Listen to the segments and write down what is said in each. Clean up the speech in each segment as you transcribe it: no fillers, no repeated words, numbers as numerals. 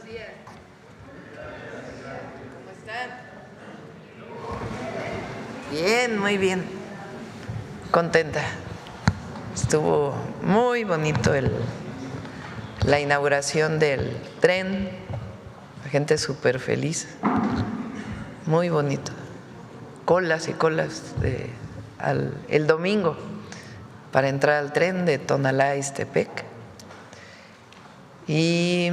días. ¿Cómo están? Bien, muy bien. Contenta. Estuvo muy bonito la inauguración del tren. La gente súper feliz. Muy bonito. Colas y colas el domingo para entrar al tren de Tonalá a Ixtepec. Y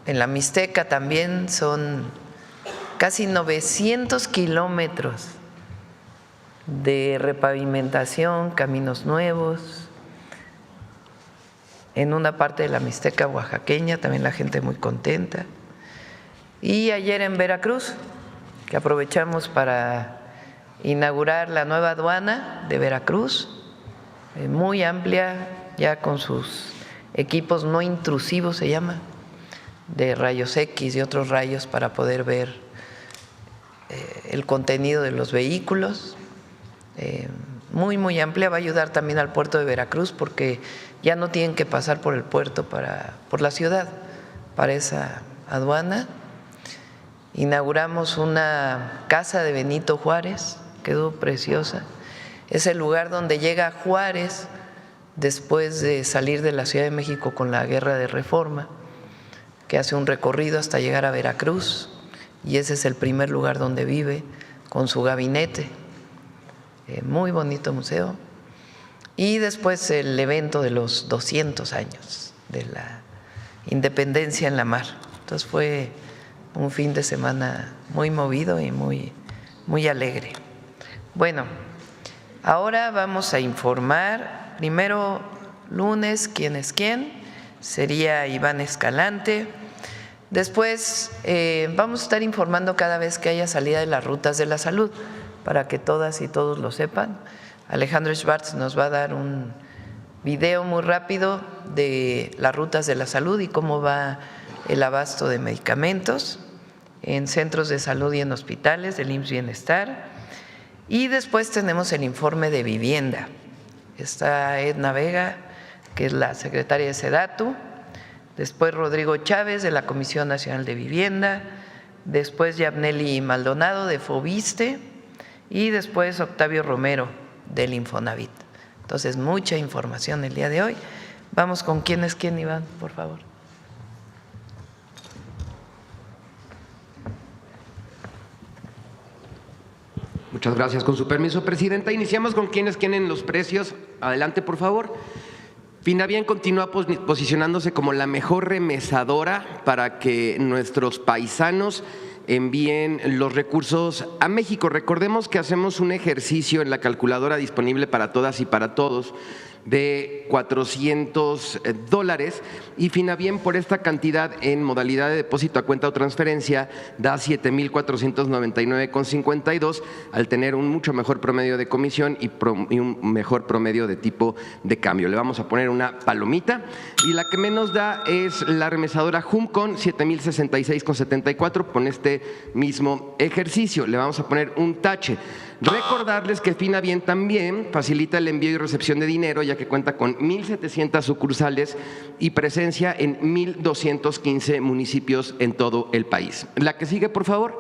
en la Mixteca también son casi 900 kilómetros de repavimentación, caminos nuevos. En una parte de la Mixteca oaxaqueña también la gente muy contenta. Y ayer en Veracruz, que aprovechamos para inaugurar la nueva aduana de Veracruz, muy amplia, ya con sus equipos no intrusivos se llama, de rayos X y otros rayos para poder ver el contenido de los vehículos. Muy amplia, va a ayudar también al puerto de Veracruz porque ya no tienen que pasar por el puerto por la ciudad para esa aduana. Inauguramos una casa de Benito Juárez, quedó preciosa. Es el lugar donde llega Juárez después de salir de la Ciudad de México con la Guerra de Reforma, que hace un recorrido hasta llegar a Veracruz, y ese es el primer lugar donde vive con su gabinete. Muy bonito museo. Y después el evento de los 200 años de la independencia en la mar. Entonces fue un fin de semana muy movido y muy alegre. Bueno, ahora vamos a informar. Primero, lunes, ¿quién es quién? Sería Iván Escalante. Después vamos a estar informando cada vez que haya salida de las rutas de la salud, para que todas y todos lo sepan. Alejandro Schwartz nos va a dar un video muy rápido de las rutas de la salud y cómo va el abasto de medicamentos en centros de salud y en hospitales del IMSS Bienestar. Y después tenemos el informe de vivienda. Está Edna Vega, que es la secretaria de SEDATU, después Rodrigo Chávez de la Comisión Nacional de Vivienda, después Yabneli Maldonado de FOBISTE y después Octavio Romero del Infonavit. Entonces, mucha información el día de hoy. Vamos con quién es quién, Iván, por favor. Muchas gracias. Con su permiso, Presidenta, iniciamos con quién es quién en los precios. Adelante, por favor. Finavien continúa posicionándose como la mejor remesadora para que nuestros paisanos envíen los recursos a México. Recordemos que hacemos un ejercicio en la calculadora disponible para todas y para todos de $400 y Finavien por esta cantidad en modalidad de depósito a cuenta o transferencia da 7,499,52 al tener un mucho mejor promedio de comisión y un mejor promedio de tipo de cambio. Le vamos a poner una palomita y la que menos da es la remesadora HUM con 7,066,74 con este mismo ejercicio. Le vamos a poner un tache. Recordarles que Finavien también facilita el envío y recepción de dinero, ya que cuenta con 1,700 sucursales y presencia en 1,215 municipios en todo el país. La que sigue, por favor.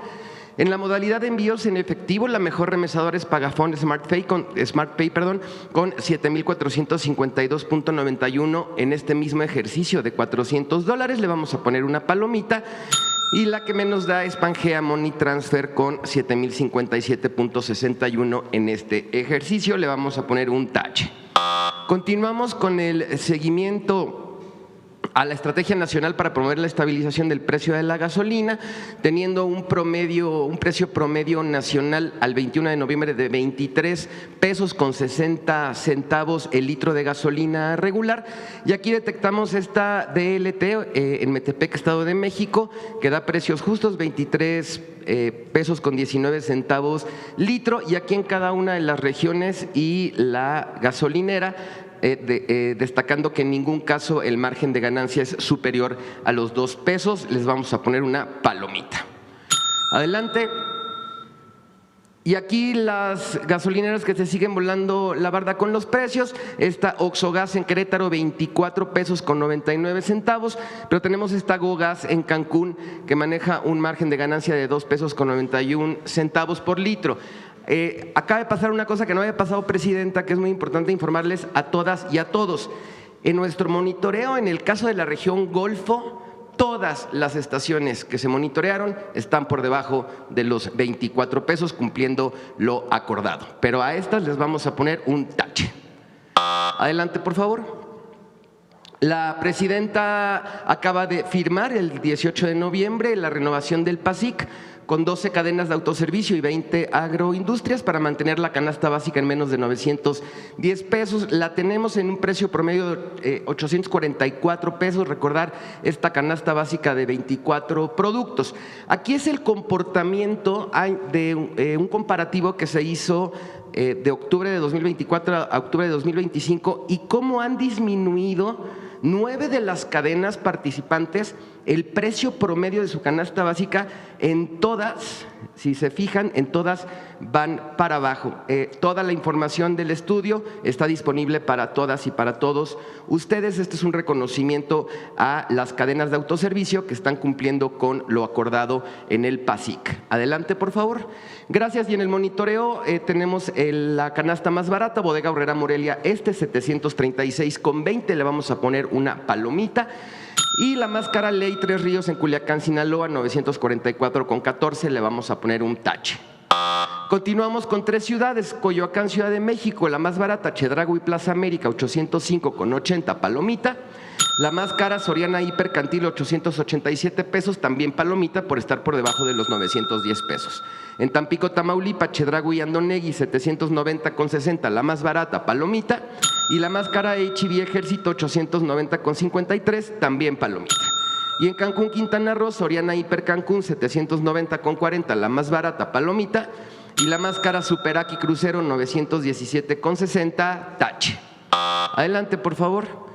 En la modalidad de envíos en efectivo, la mejor remesadora es Pagafón SmartPay con 7,452,91 en este mismo ejercicio de $400. Le vamos a poner una palomita. Y la que menos da es Pangea Money Transfer con 7,057,61 en este ejercicio. Le vamos a poner un tache. Continuamos con el seguimiento a la Estrategia Nacional para promover la estabilización del precio de la gasolina, teniendo un precio promedio nacional al 21 de noviembre de 23 pesos con 60 centavos el litro de gasolina regular. Y aquí detectamos esta DLT en Metepec, Estado de México, que da precios justos, 23 pesos con 19 centavos litro, y aquí en cada una de las regiones y la gasolinera, destacando que en ningún caso el margen de ganancia es superior a los 2 pesos. Les vamos a poner una palomita. Adelante. Y aquí las gasolineras que se siguen volando la barda con los precios. Esta Oxogas en Querétaro, 24 pesos con 99 centavos, pero tenemos esta GoGas en Cancún que maneja un margen de ganancia de 2 pesos con 91 centavos por litro. Acaba de pasar una cosa que no había pasado, Presidenta, que es muy importante informarles a todas y a todos. En nuestro monitoreo, en el caso de la región Golfo, todas las estaciones que se monitorearon están por debajo de los 24 pesos, cumpliendo lo acordado. Pero a estas les vamos a poner un tache. Adelante, por favor. La presidenta acaba de firmar el 18 de noviembre la renovación del PASIC con 12 cadenas de autoservicio y 20 agroindustrias para mantener la canasta básica en menos de 910 pesos. La tenemos en un precio promedio de 844 pesos. Recordar esta canasta básica de 24 productos. Aquí es el comportamiento de un comparativo que se hizo de octubre de 2024 a octubre de 2025 y cómo han disminuido 9 de las cadenas participantes el precio promedio de su canasta básica. En todas, si se fijan, en todas van para abajo. Toda la información del estudio está disponible para todas y para todos ustedes. Este es un reconocimiento a las cadenas de autoservicio que están cumpliendo con lo acordado en el PASIC. Adelante, por favor. Gracias. Y en el monitoreo tenemos la canasta más barata, Bodega Aurrera Morelia, 736,20, le vamos a poner una palomita. Y la más cara, Ley Tres Ríos en Culiacán, Sinaloa, 944,14, le vamos a poner un tache. Continuamos con 3 ciudades, Coyoacán, Ciudad de México, la más barata, Chedraui Plaza América, 805,80, palomita. La más cara, Soriana Hipercantil, 887 pesos, también palomita por estar por debajo de los 910 pesos. En Tampico, Tamaulipas, Chedraui Andonegui, 790,60, la más barata, palomita. Y la más cara, H-E-B Ejército, 890,53, también palomita. Y en Cancún, Quintana Roo, Soriana Hiper Cancún, 790,40, la más barata, palomita. Y la más cara, Superaqui Crucero, 917,60, tache. Adelante, por favor.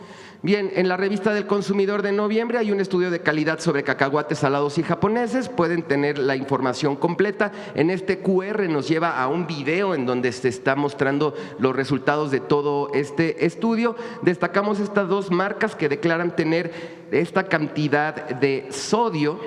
Bien, en la revista del Consumidor de noviembre hay un estudio de calidad sobre cacahuates salados y japoneses. Pueden tener la información completa. En este QR nos lleva a un video en donde se está mostrando los resultados de todo este estudio. Destacamos estas 2 marcas que declaran tener esta cantidad de sodio,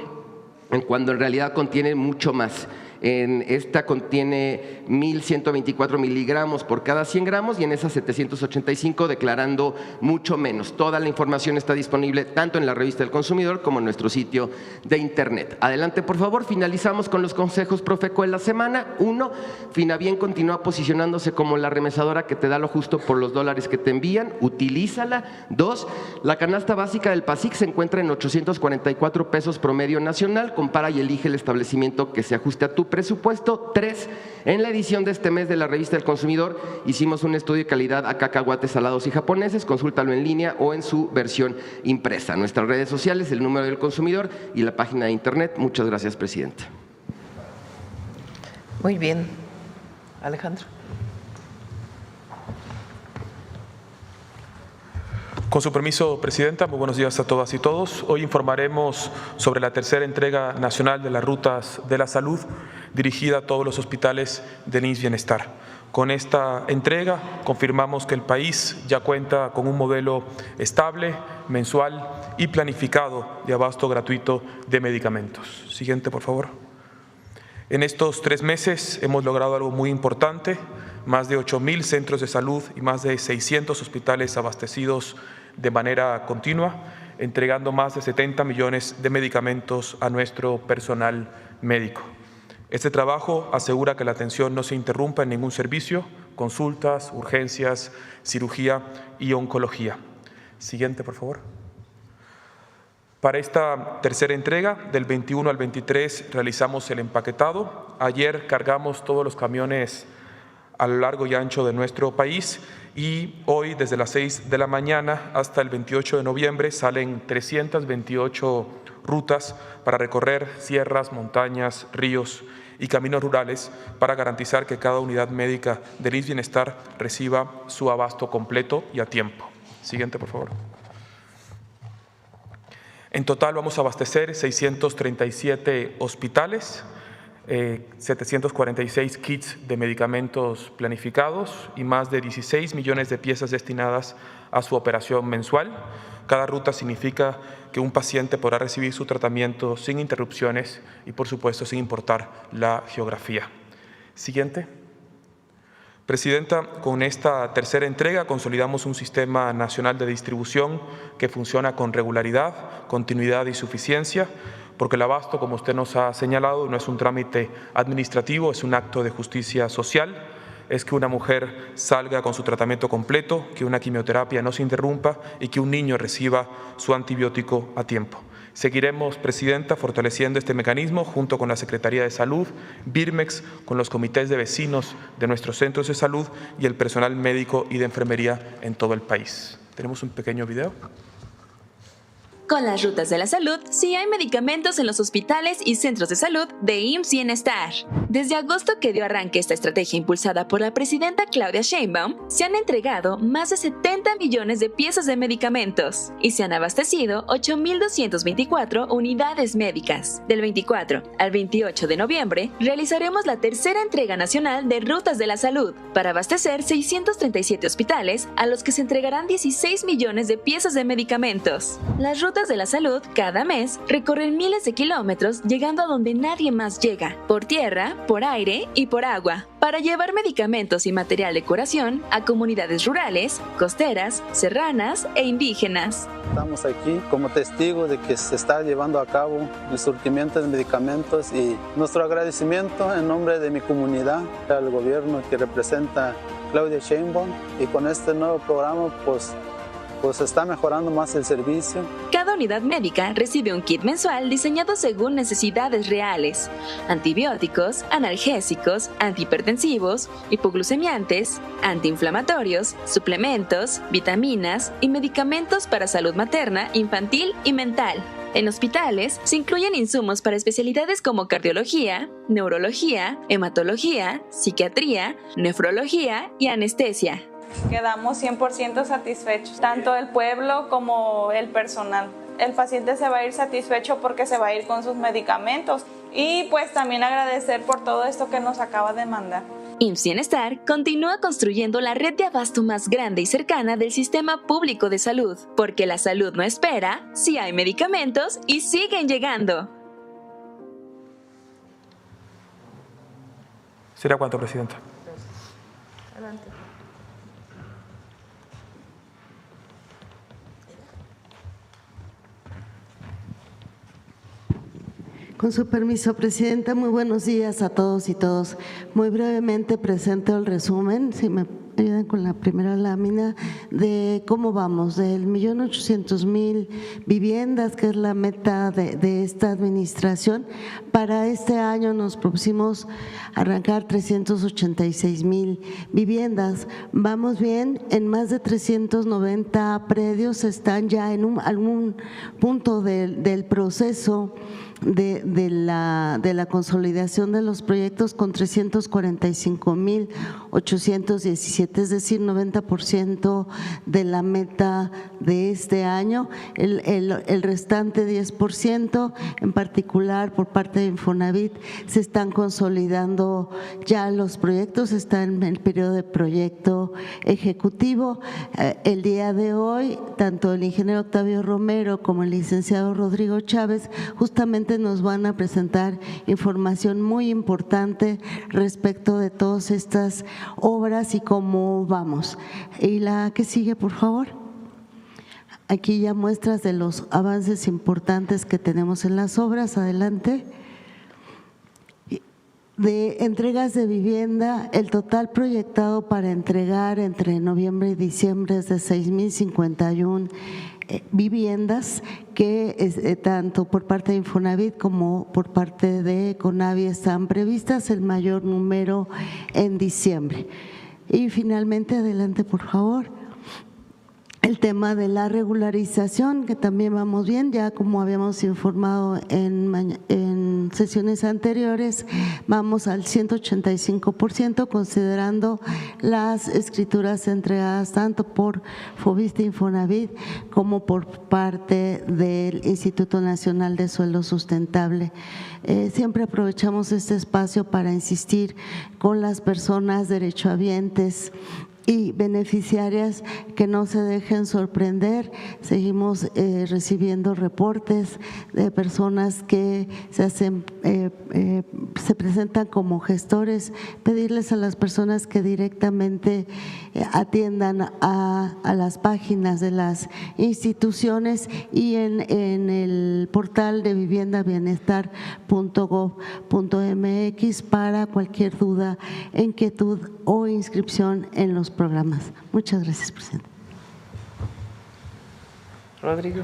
cuando en realidad contienen mucho más. En esta contiene 1.124 miligramos por cada 100 gramos y en esa 785 declarando mucho menos. Toda la información está disponible tanto en la revista del Consumidor como en nuestro sitio de internet. Adelante, por favor. Finalizamos con los consejos Profeco de la semana. 1, Finabien continúa posicionándose como la remesadora que te da lo justo por los dólares que te envían. Utilízala. 2, la canasta básica del PASIC se encuentra en 844 pesos promedio nacional. Compara y elige el establecimiento que se ajuste a tu presupuesto. 3, en la edición de este mes de la revista del Consumidor hicimos un estudio de calidad a cacahuates salados y japoneses. Consúltalo en línea o en su versión impresa. Nuestras redes sociales, el número del consumidor y la página de internet. Muchas gracias, Presidenta. Muy bien. Alejandro. Con su permiso, Presidenta, muy buenos días a todas y todos. Hoy informaremos sobre la tercera entrega nacional de las rutas de la salud dirigida a todos los hospitales del IMSS Bienestar. Con esta entrega confirmamos que el país ya cuenta con un modelo estable, mensual y planificado de abasto gratuito de medicamentos. Siguiente, por favor. En estos 3 meses hemos logrado algo muy importante: más de 8,000 centros de salud y más de 600 hospitales abastecidos de manera continua, entregando más de 70 millones de medicamentos a nuestro personal médico. Este trabajo asegura que la atención no se interrumpa en ningún servicio: consultas, urgencias, cirugía y oncología. Siguiente, por favor. Para esta tercera entrega, del 21 al 23, realizamos el empaquetado. Ayer cargamos todos los camiones a lo largo y ancho de nuestro país y hoy, desde las 6 de la mañana hasta el 28 de noviembre, salen 328 rutas para recorrer sierras, montañas, ríos y caminos rurales para garantizar que cada unidad médica del IMSS Bienestar reciba su abasto completo y a tiempo. Siguiente, por favor. En total vamos a abastecer 637 hospitales. 746 kits de medicamentos planificados y más de 16 millones de piezas destinadas a su operación mensual. Cada ruta significa que un paciente podrá recibir su tratamiento sin interrupciones y, por supuesto, sin importar la geografía. Siguiente. Presidenta, con esta tercera entrega consolidamos un sistema nacional de distribución que funciona con regularidad, continuidad y suficiencia, porque el abasto, como usted nos ha señalado, no es un trámite administrativo, es un acto de justicia social. Es que una mujer salga con su tratamiento completo, que una quimioterapia no se interrumpa y que un niño reciba su antibiótico a tiempo. Seguiremos, Presidenta, fortaleciendo este mecanismo junto con la Secretaría de Salud, Birmex, con los comités de vecinos de nuestros centros de salud y el personal médico y de enfermería en todo el país. Tenemos un pequeño video. Con las rutas de la salud, sí hay medicamentos en los hospitales y centros de salud de IMSS Bienestar. Desde agosto que dio arranque esta estrategia impulsada por la presidenta Claudia Sheinbaum, se han entregado más de 70 millones de piezas de medicamentos y se han abastecido 8,224 unidades médicas. Del 24 al 28 de noviembre, realizaremos la tercera entrega nacional de Rutas de la Salud para abastecer 637 hospitales a los que se entregarán 16 millones de piezas de medicamentos. Las rutas de la salud cada mes recorren miles de kilómetros llegando a donde nadie más llega, por tierra, por aire y por agua, para llevar medicamentos y material de curación a comunidades rurales, costeras, serranas e indígenas. Estamos aquí como testigos de que se está llevando a cabo el surtimiento de medicamentos y nuestro agradecimiento en nombre de mi comunidad al gobierno que representa Claudia Sheinbaum, y con este nuevo programa pues está mejorando más el servicio. Cada unidad médica recibe un kit mensual diseñado según necesidades reales: antibióticos, analgésicos, antihipertensivos, hipoglucemiantes, antiinflamatorios, suplementos, vitaminas y medicamentos para salud materna, infantil y mental. En hospitales se incluyen insumos para especialidades como cardiología, neurología, hematología, psiquiatría, nefrología y anestesia. Quedamos 100% satisfechos, tanto el pueblo como el personal. El paciente se va a ir satisfecho porque se va a ir con sus medicamentos, y pues también agradecer por todo esto que nos acaba de mandar. IMSS Bienestar continúa construyendo la red de abasto más grande y cercana del sistema público de salud, porque la salud no espera, sí hay medicamentos y siguen llegando. ¿Sería cuánto, Presidenta? Adelante. Con su permiso, Presidenta, muy buenos días a todos y todas. Muy brevemente presento el resumen, si me ayudan con la primera lámina, de cómo vamos, del 1,800,000 viviendas, que es la meta de esta administración. Para este año nos propusimos arrancar 386,000 viviendas. Vamos bien, en más de 390 predios están ya en algún punto del proceso de la consolidación de los proyectos, con 345,817, es decir, 90% de la meta de este año. El restante 10%, en particular por parte de Infonavit, se están consolidando ya los proyectos, está en el periodo de proyecto ejecutivo. El día de hoy, tanto el ingeniero Octavio Romero como el licenciado Rodrigo Chávez justamente nos van a presentar información muy importante respecto de todas estas obras y cómo vamos. Y la que sigue, por favor. Aquí ya muestras de los avances importantes que tenemos en las obras. Adelante. De entregas de vivienda, el total proyectado para entregar entre noviembre y diciembre es de 6,051 viviendas, que tanto por parte de Infonavit como por parte de Conavi están previstas, el mayor número en diciembre. Y finalmente, adelante por favor. El tema de la regularización, que también vamos bien, ya como habíamos informado en con sesiones anteriores, vamos al 185%, considerando las escrituras entregadas tanto por Foviste Infonavit como por parte del Instituto Nacional de Suelo Sustentable. Siempre aprovechamos este espacio para insistir con las personas derechohabientes y beneficiarias que no se dejen sorprender. Seguimos recibiendo reportes de personas que se presentan como gestores, pedirles a las personas que directamente atiendan a las páginas de las instituciones y en el portal de viviendabienestar.gov.mx para cualquier duda, inquietud o inscripción en los programas. Muchas gracias, presidente. Rodrigo.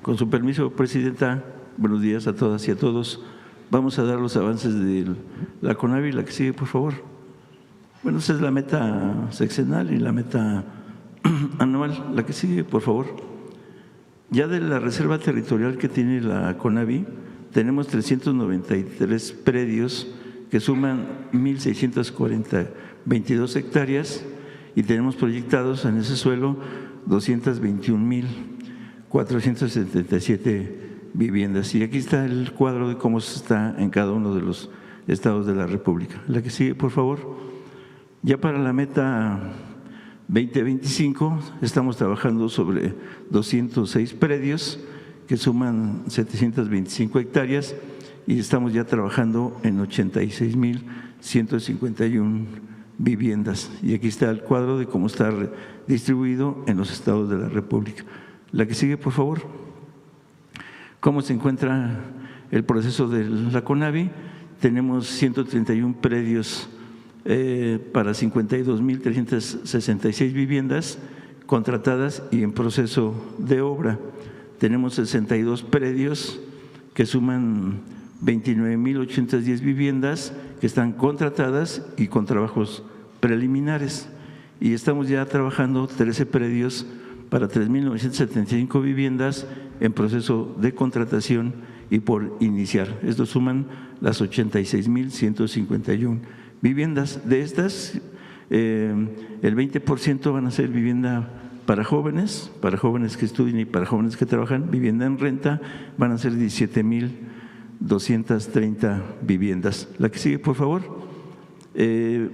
Con su permiso, presidenta, buenos días a todas y a todos. Vamos a dar los avances de la CONAVI, la que sigue, por favor. Bueno, esa es la meta sexenal y la meta anual, la que sigue, por favor. Ya de la reserva territorial que tiene la CONAVI, tenemos 393 predios que suman 1,622 hectáreas y tenemos proyectados en ese suelo 221,477 viviendas. Y aquí está el cuadro de cómo se está en cada uno de los estados de la República. La que sigue, por favor. Ya para la meta 2025 estamos trabajando sobre 206 predios que suman 725 hectáreas y estamos ya trabajando en 86,151 viviendas. Y aquí está el cuadro de cómo está distribuido en los estados de la República. La que sigue, por favor. ¿Cómo se encuentra el proceso de la CONAVI? Tenemos 131 predios para 52,366 viviendas contratadas y en proceso de obra. Tenemos 62 predios que suman 29,810 viviendas que están contratadas y con trabajos preliminares. Y estamos ya trabajando 13 predios para 3,975 viviendas en proceso de contratación y por iniciar. Estos suman las 86,151 viviendas. De estas, el 20% van a ser vivienda para jóvenes que estudien y para jóvenes que trabajan. Vivienda en renta van a ser 17,230 viviendas. La que sigue, por favor.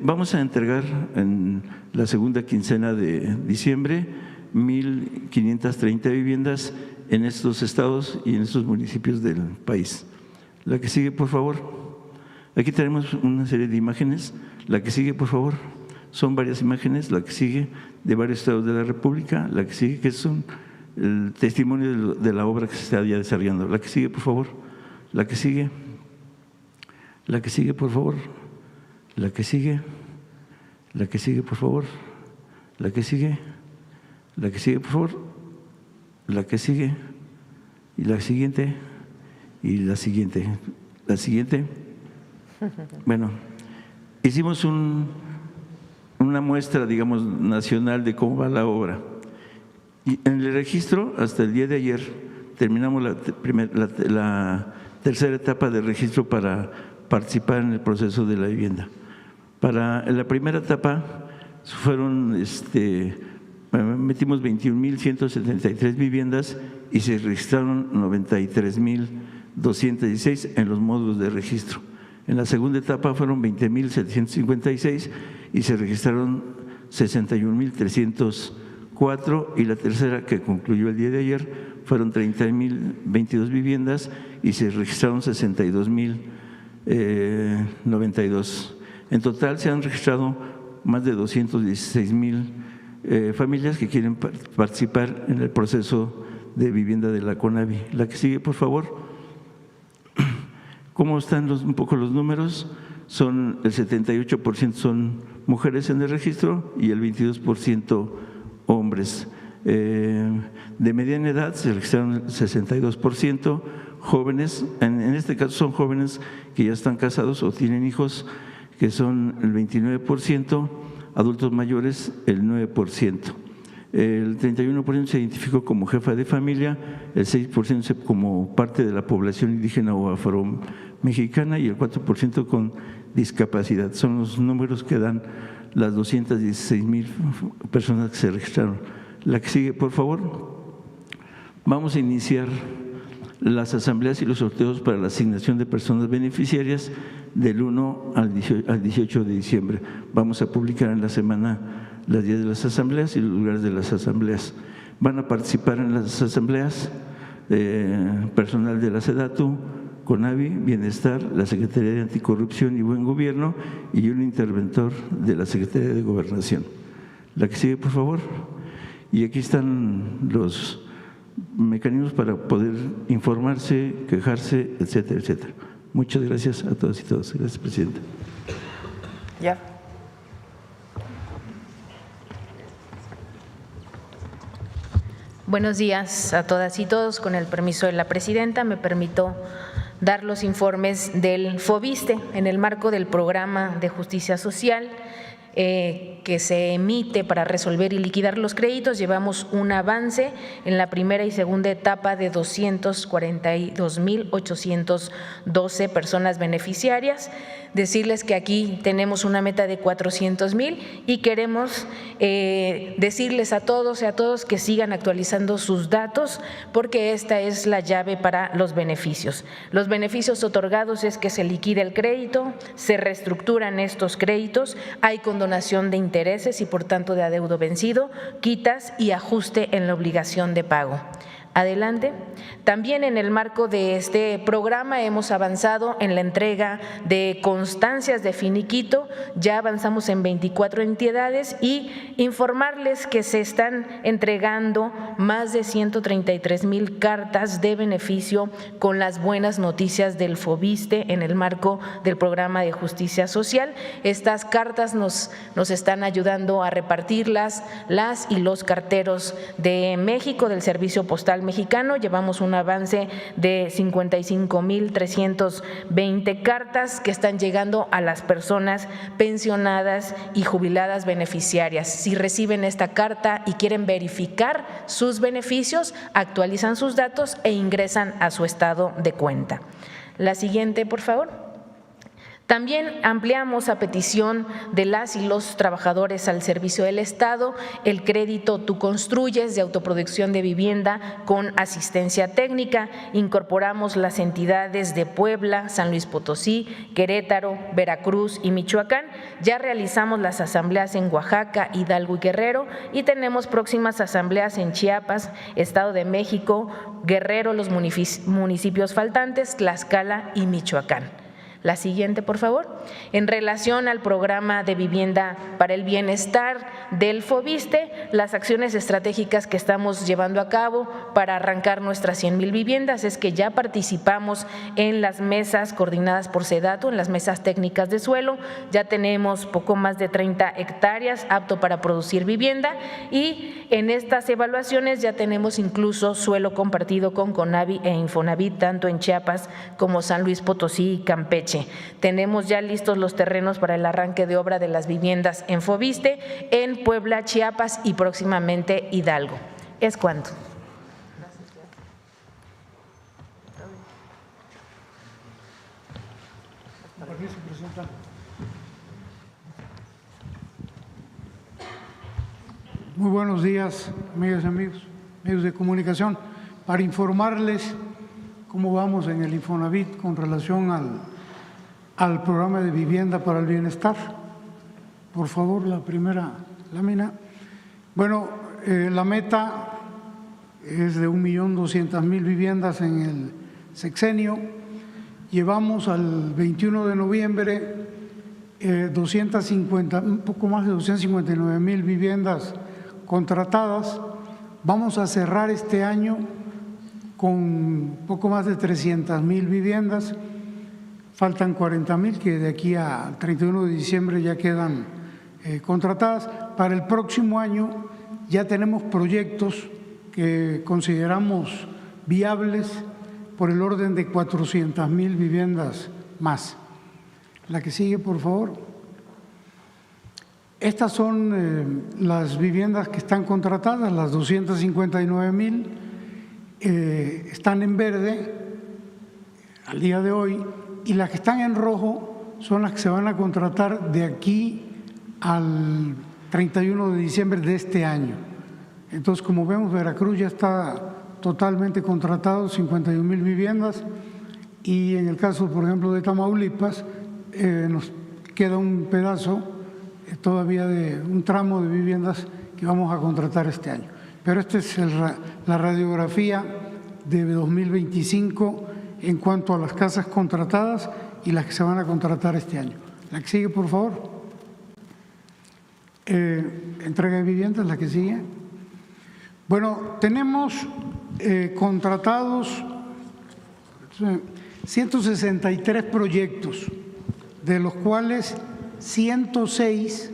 Vamos a entregar en la segunda quincena de diciembre 1,530 viviendas en estos estados y en estos municipios del país. La que sigue, por favor. Aquí tenemos una serie de imágenes. La que sigue, por favor. Son varias imágenes. La que sigue, de varios estados de la República. La que sigue, que son el testimonio de la obra que se está ya desarrollando. La que sigue, por favor. La que sigue. La que sigue, por favor. La que sigue. La que sigue, por favor. La que sigue. La que sigue, por favor. La que sigue. Y la siguiente. Y la siguiente. La siguiente. Bueno, hicimos una muestra, digamos, nacional de cómo va la obra. Y en el registro, hasta el día de ayer, terminamos la tercera etapa de registro para participar en el proceso de la vivienda. Para la primera etapa metimos 21,173 viviendas y se registraron 93,216 en los módulos de registro. En la segunda etapa fueron 20,756 y se registraron 61,304, y la tercera, que concluyó el día de ayer, fueron 30,022 viviendas y se registraron 62,092. En total se han registrado más de 216,000 familias que quieren participar en el proceso de vivienda de la CONAVI. La que sigue, por favor. ¿Cómo están un poco los números? El 78% son mujeres en el registro y el 22% hombres. De mediana edad se registraron el 62%, jóvenes, en este caso son jóvenes que ya están casados o tienen hijos que son el 29%, adultos mayores el 9%. El 31% se identificó como jefa de familia, el 6% como parte de la población indígena o afromexicana y el 4% con discapacidad. Son los números que dan las 216,000 personas que se registraron. La que sigue, por favor. Vamos a iniciar las asambleas y los sorteos para la asignación de personas beneficiarias del 1 al 18 de diciembre. Vamos a publicar en la semana las días de las asambleas y los lugares de las asambleas. Van a participar en las asambleas personal de la SEDATU, CONAVI, Bienestar, la Secretaría de Anticorrupción y Buen Gobierno y un interventor de la Secretaría de Gobernación. La que sigue, por favor. Y aquí están los mecanismos para poder informarse, quejarse, etcétera, etcétera. Muchas gracias a todos y todas. Gracias, Presidenta. Ya. Buenos días a todas y todos. Con el permiso de la Presidenta, me permito dar los informes del FOBISTE en el marco del Programa de Justicia Social que se emite para resolver y liquidar los créditos. Llevamos un avance en la primera y segunda etapa de 242,812 personas beneficiarias. Decirles que aquí tenemos una meta de 400,000 y queremos decirles a todos y a todos que sigan actualizando sus datos porque esta es la llave para los beneficios. Los beneficios otorgados es que se liquida el crédito, se reestructuran estos créditos, hay condonación de intereses y por tanto de adeudo vencido, quitas y ajuste en la obligación de pago. Adelante. También en el marco de este programa hemos avanzado en la entrega de constancias de finiquito, ya avanzamos en 24 entidades y informarles que se están entregando más de 133,000 cartas de beneficio con las buenas noticias del FOBISTE en el marco del Programa de Justicia Social. Estas cartas nos están ayudando a repartirlas las y los carteros de México del Servicio Postal Mexicano. Llevamos un avance de 55,320 cartas que están llegando a las personas pensionadas y jubiladas beneficiarias. Si reciben esta carta y quieren verificar sus beneficios, actualizan sus datos e ingresan a su estado de cuenta. La siguiente, por favor. También ampliamos a petición de las y los trabajadores al servicio del Estado el crédito Tú Construyes de autoproducción de vivienda con asistencia técnica. Incorporamos las entidades de Puebla, San Luis Potosí, Querétaro, Veracruz y Michoacán. Ya realizamos las asambleas en Oaxaca, Hidalgo y Guerrero y tenemos próximas asambleas en Chiapas, Estado de México, Guerrero, los municipios faltantes, Tlaxcala y Michoacán. La siguiente, por favor. En relación al programa de vivienda para el bienestar del FOBISTE, las acciones estratégicas que estamos llevando a cabo para arrancar nuestras 100,000 viviendas es que ya participamos en las mesas coordinadas por SEDATU, en las mesas técnicas de suelo, ya tenemos poco más de 30 hectáreas apto para producir vivienda y en estas evaluaciones ya tenemos incluso suelo compartido con CONAVI e Infonavit, tanto en Chiapas como San Luis Potosí y Campeche. Tenemos ya listos los terrenos para el arranque de obra de las viviendas en FOBISTE, en Puebla, Chiapas y próximamente Hidalgo. Es cuanto. Muy buenos días, amigas y amigos, medios de comunicación. Para informarles cómo vamos en el Infonavit con relación al programa de vivienda para el bienestar. Por favor, la primera lámina. Bueno, la meta es de 1,200,000 viviendas en el sexenio. Llevamos al 21 de noviembre 250, un poco más de 259,000 viviendas contratadas. Vamos a cerrar este año con poco más de 300,000 viviendas. Faltan 40,000 que de aquí al 31 de diciembre ya quedan contratadas. Para el próximo año ya tenemos proyectos que consideramos viables por el orden de 400,000 viviendas más. La que sigue, por favor. Estas son las viviendas que están contratadas, las 259,000 están en verde al día de hoy, y las que están en rojo son las que se van a contratar de aquí al 31 de diciembre de este año. Entonces, como vemos, Veracruz ya está totalmente contratado, 51,000 viviendas, y en el caso, por ejemplo, de Tamaulipas, nos queda un pedazo todavía de un tramo de viviendas que vamos a contratar este año. Pero esta es la radiografía de 2025 en cuanto a las casas contratadas y las que se van a contratar este año. La que sigue, por favor. Entrega de viviendas, la que sigue. Bueno, tenemos contratados 163 proyectos, de los cuales 106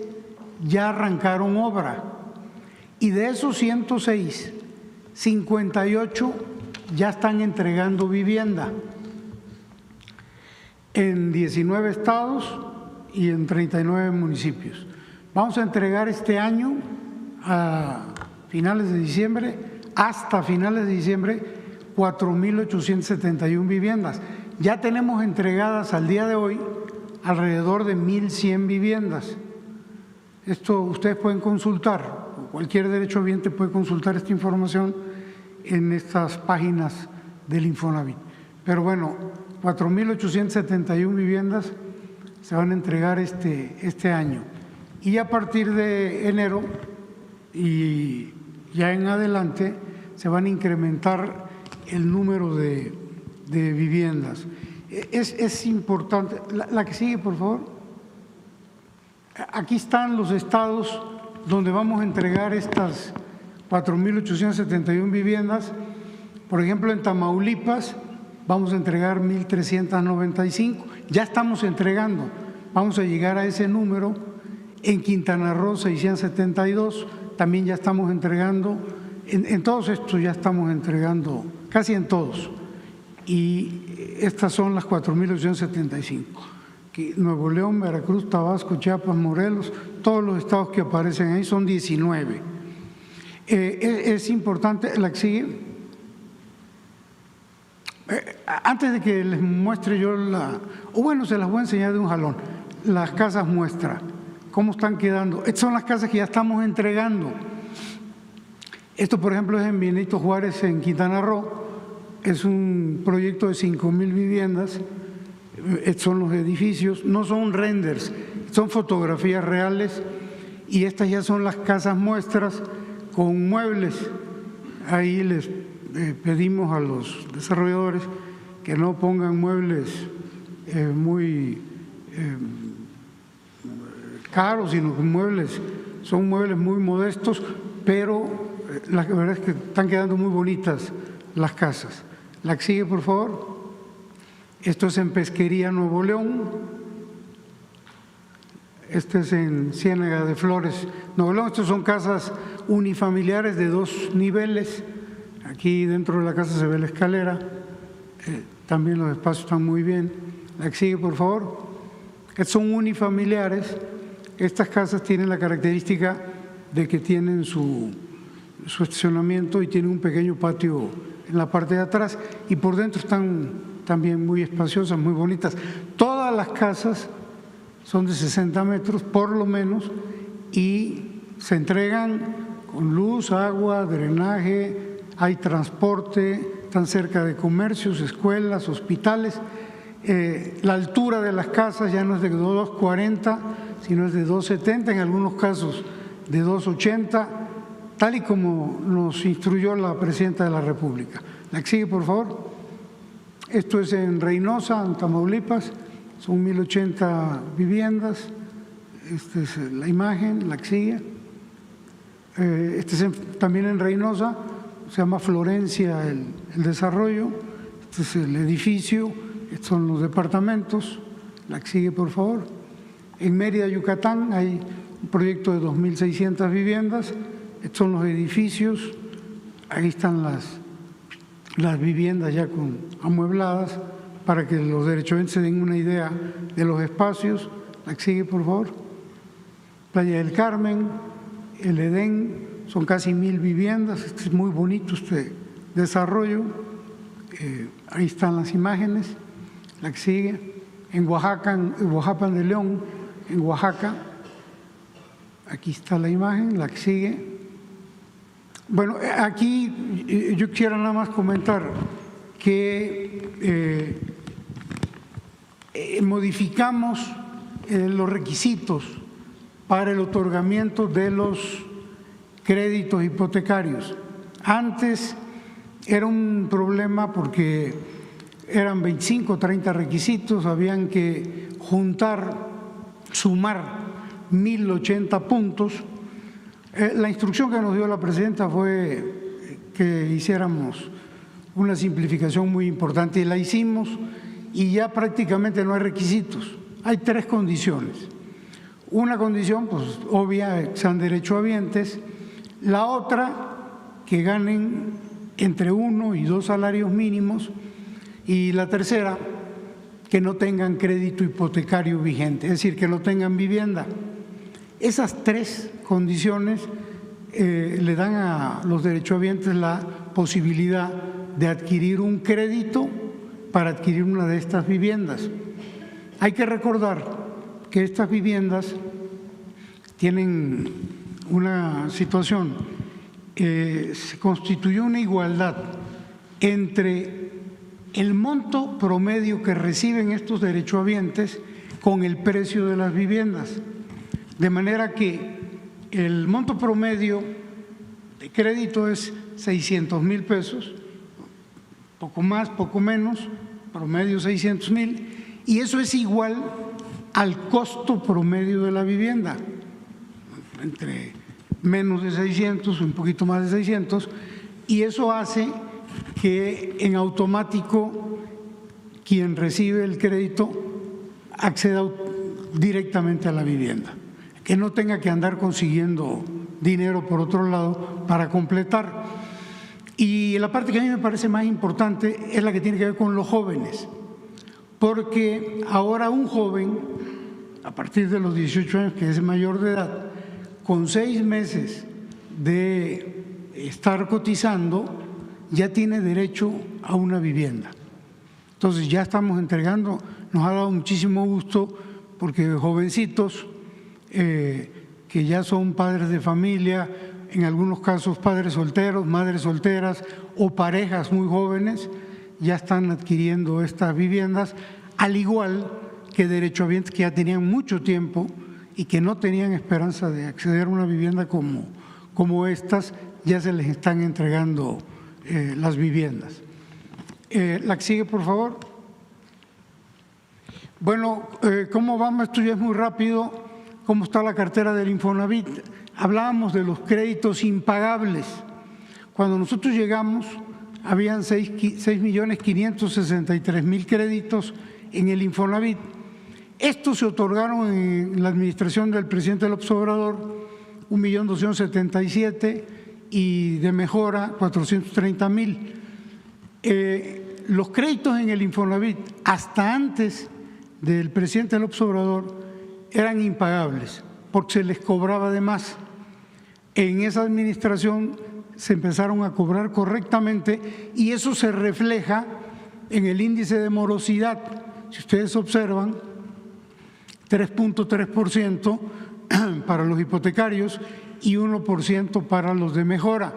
ya arrancaron obra, y de esos 106, 58 ya están entregando vivienda en 19 estados y en 39 municipios. Vamos a entregar este año, a finales de diciembre, hasta finales de diciembre, 4,871 viviendas. Ya tenemos entregadas al día de hoy alrededor de 1,100 viviendas. Esto ustedes pueden consultar, cualquier derechohabiente puede consultar esta información en estas páginas del Infonavit. Pero bueno, 4,871 viviendas se van a entregar este año. Y a partir de enero y ya en adelante se van a incrementar el número de viviendas. Es importante. La que sigue, por favor. Aquí están los estados donde vamos a entregar estas 4,871 viviendas. Por ejemplo, en Tamaulipas vamos a entregar 1,395. Ya estamos entregando. Vamos a llegar a ese número. En Quintana Roo, 672. También ya estamos entregando. En todos estos ya estamos entregando, casi en todos. Y estas son las 4,875. Nuevo León, Veracruz, Tabasco, Chiapas, Morelos, todos los estados que aparecen ahí son 19. Es importante, la que sigue. Antes de que les muestre yo se las voy a enseñar de un jalón, las casas muestra, cómo están quedando. Estas son las casas que ya estamos entregando. Esto, por ejemplo, es en Benito Juárez, en Quintana Roo. Es un proyecto de 5,000 viviendas. Estos son los edificios, no son renders, son fotografías reales, y estas ya son las casas muestras con muebles. Ahí les pedimos a los desarrolladores que no pongan muebles muy caros, sino que son muebles muy modestos, pero la verdad es que están quedando muy bonitas las casas. La que sigue, por favor. Esto es en Pesquería, Nuevo León. Este es en Ciénaga de Flores, Nuevo León. Estas son casas unifamiliares de 2 niveles. Aquí dentro de la casa se ve la escalera. También los espacios están muy bien. La que sigue, por favor. Estas son unifamiliares. Estas casas tienen la característica de que tienen su estacionamiento y tienen un pequeño patio en la parte de atrás, y por dentro están también muy espaciosas, muy bonitas. Todas las casas son de 60 metros por lo menos, y se entregan con luz, agua, drenaje, hay transporte, están cerca de comercios, escuelas, hospitales. La altura de las casas ya no es de 2,40, sino es de 2,70, en algunos casos de 2,80, tal y como nos instruyó la Presidenta de la República. La que sigue, por favor. Esto es en Reynosa, en Tamaulipas, son 1,080 viviendas. Esta es la imagen, la que sigue. Este es también en Reynosa, se llama Florencia el desarrollo. Este es el edificio, estos son los departamentos. La que sigue, por favor. En Mérida, Yucatán, hay un proyecto de 2,600 viviendas. Estos son los edificios. Ahí están las viviendas ya amuebladas, para que los derechohabientes se den una idea de los espacios. La que sigue, por favor. Playa del Carmen, el Edén, son casi 1000 viviendas, es muy bonito este desarrollo. Ahí están las imágenes, la que sigue. En Oaxaca, en Oaxapan de León, en Oaxaca, aquí está la imagen, la que sigue. Bueno, aquí yo quisiera nada más comentar que modificamos los requisitos para el otorgamiento de los créditos hipotecarios. Antes era un problema porque eran 25 o 30 requisitos, habían que sumar 1080 puntos. La instrucción que nos dio la presidenta fue que hiciéramos una simplificación muy importante y la hicimos, y ya prácticamente no hay requisitos. Hay 3 condiciones. Una condición, pues obvia, que sean derechohabientes. La otra, que ganen entre 1 y 2 salarios mínimos. Y la tercera, que no tengan crédito hipotecario vigente, es decir, que no tengan vivienda. Esas 3 condiciones le dan a los derechohabientes la posibilidad de adquirir un crédito para adquirir una de estas viviendas. Hay que recordar que estas viviendas tienen una situación, se constituyó una igualdad entre el monto promedio que reciben estos derechohabientes con el precio de las viviendas, de manera que el monto promedio de crédito es 600,000 pesos, poco más, poco menos, promedio 600,000, y eso es igual al costo promedio de la vivienda, entre menos de 600, un poquito más de 600, y eso hace que en automático quien recibe el crédito acceda directamente a la vivienda, que no tenga que andar consiguiendo dinero por otro lado para completar. Y la parte que a mí me parece más importante es la que tiene que ver con los jóvenes, porque ahora un joven, a partir de los 18 años, que es mayor de edad, con 6 meses de estar cotizando, ya tiene derecho a una vivienda. Entonces ya estamos entregando, nos ha dado muchísimo gusto, porque jovencitos que ya son padres de familia, en algunos casos padres solteros, madres solteras o parejas muy jóvenes, ya están adquiriendo estas viviendas, al igual que derechohabientes que ya tenían mucho tiempo y que no tenían esperanza de acceder a una vivienda como estas, ya se les están entregando las viviendas. La que sigue, por favor. Bueno, ¿cómo vamos? Esto ya es muy rápido. ¿Cómo está la cartera del Infonavit? Hablábamos de los créditos impagables. Cuando nosotros llegamos, habían 6.563.000 créditos en el Infonavit. Estos se otorgaron en la administración del presidente López Obrador, 1.277.000, y de mejora 430.000. Los créditos en el Infonavit hasta antes del presidente López Obrador eran impagables porque se les cobraba de más. En esa administración se empezaron a cobrar correctamente y eso se refleja en el índice de morosidad. Si ustedes observan, 3.3% para los hipotecarios y 1% para los de mejora.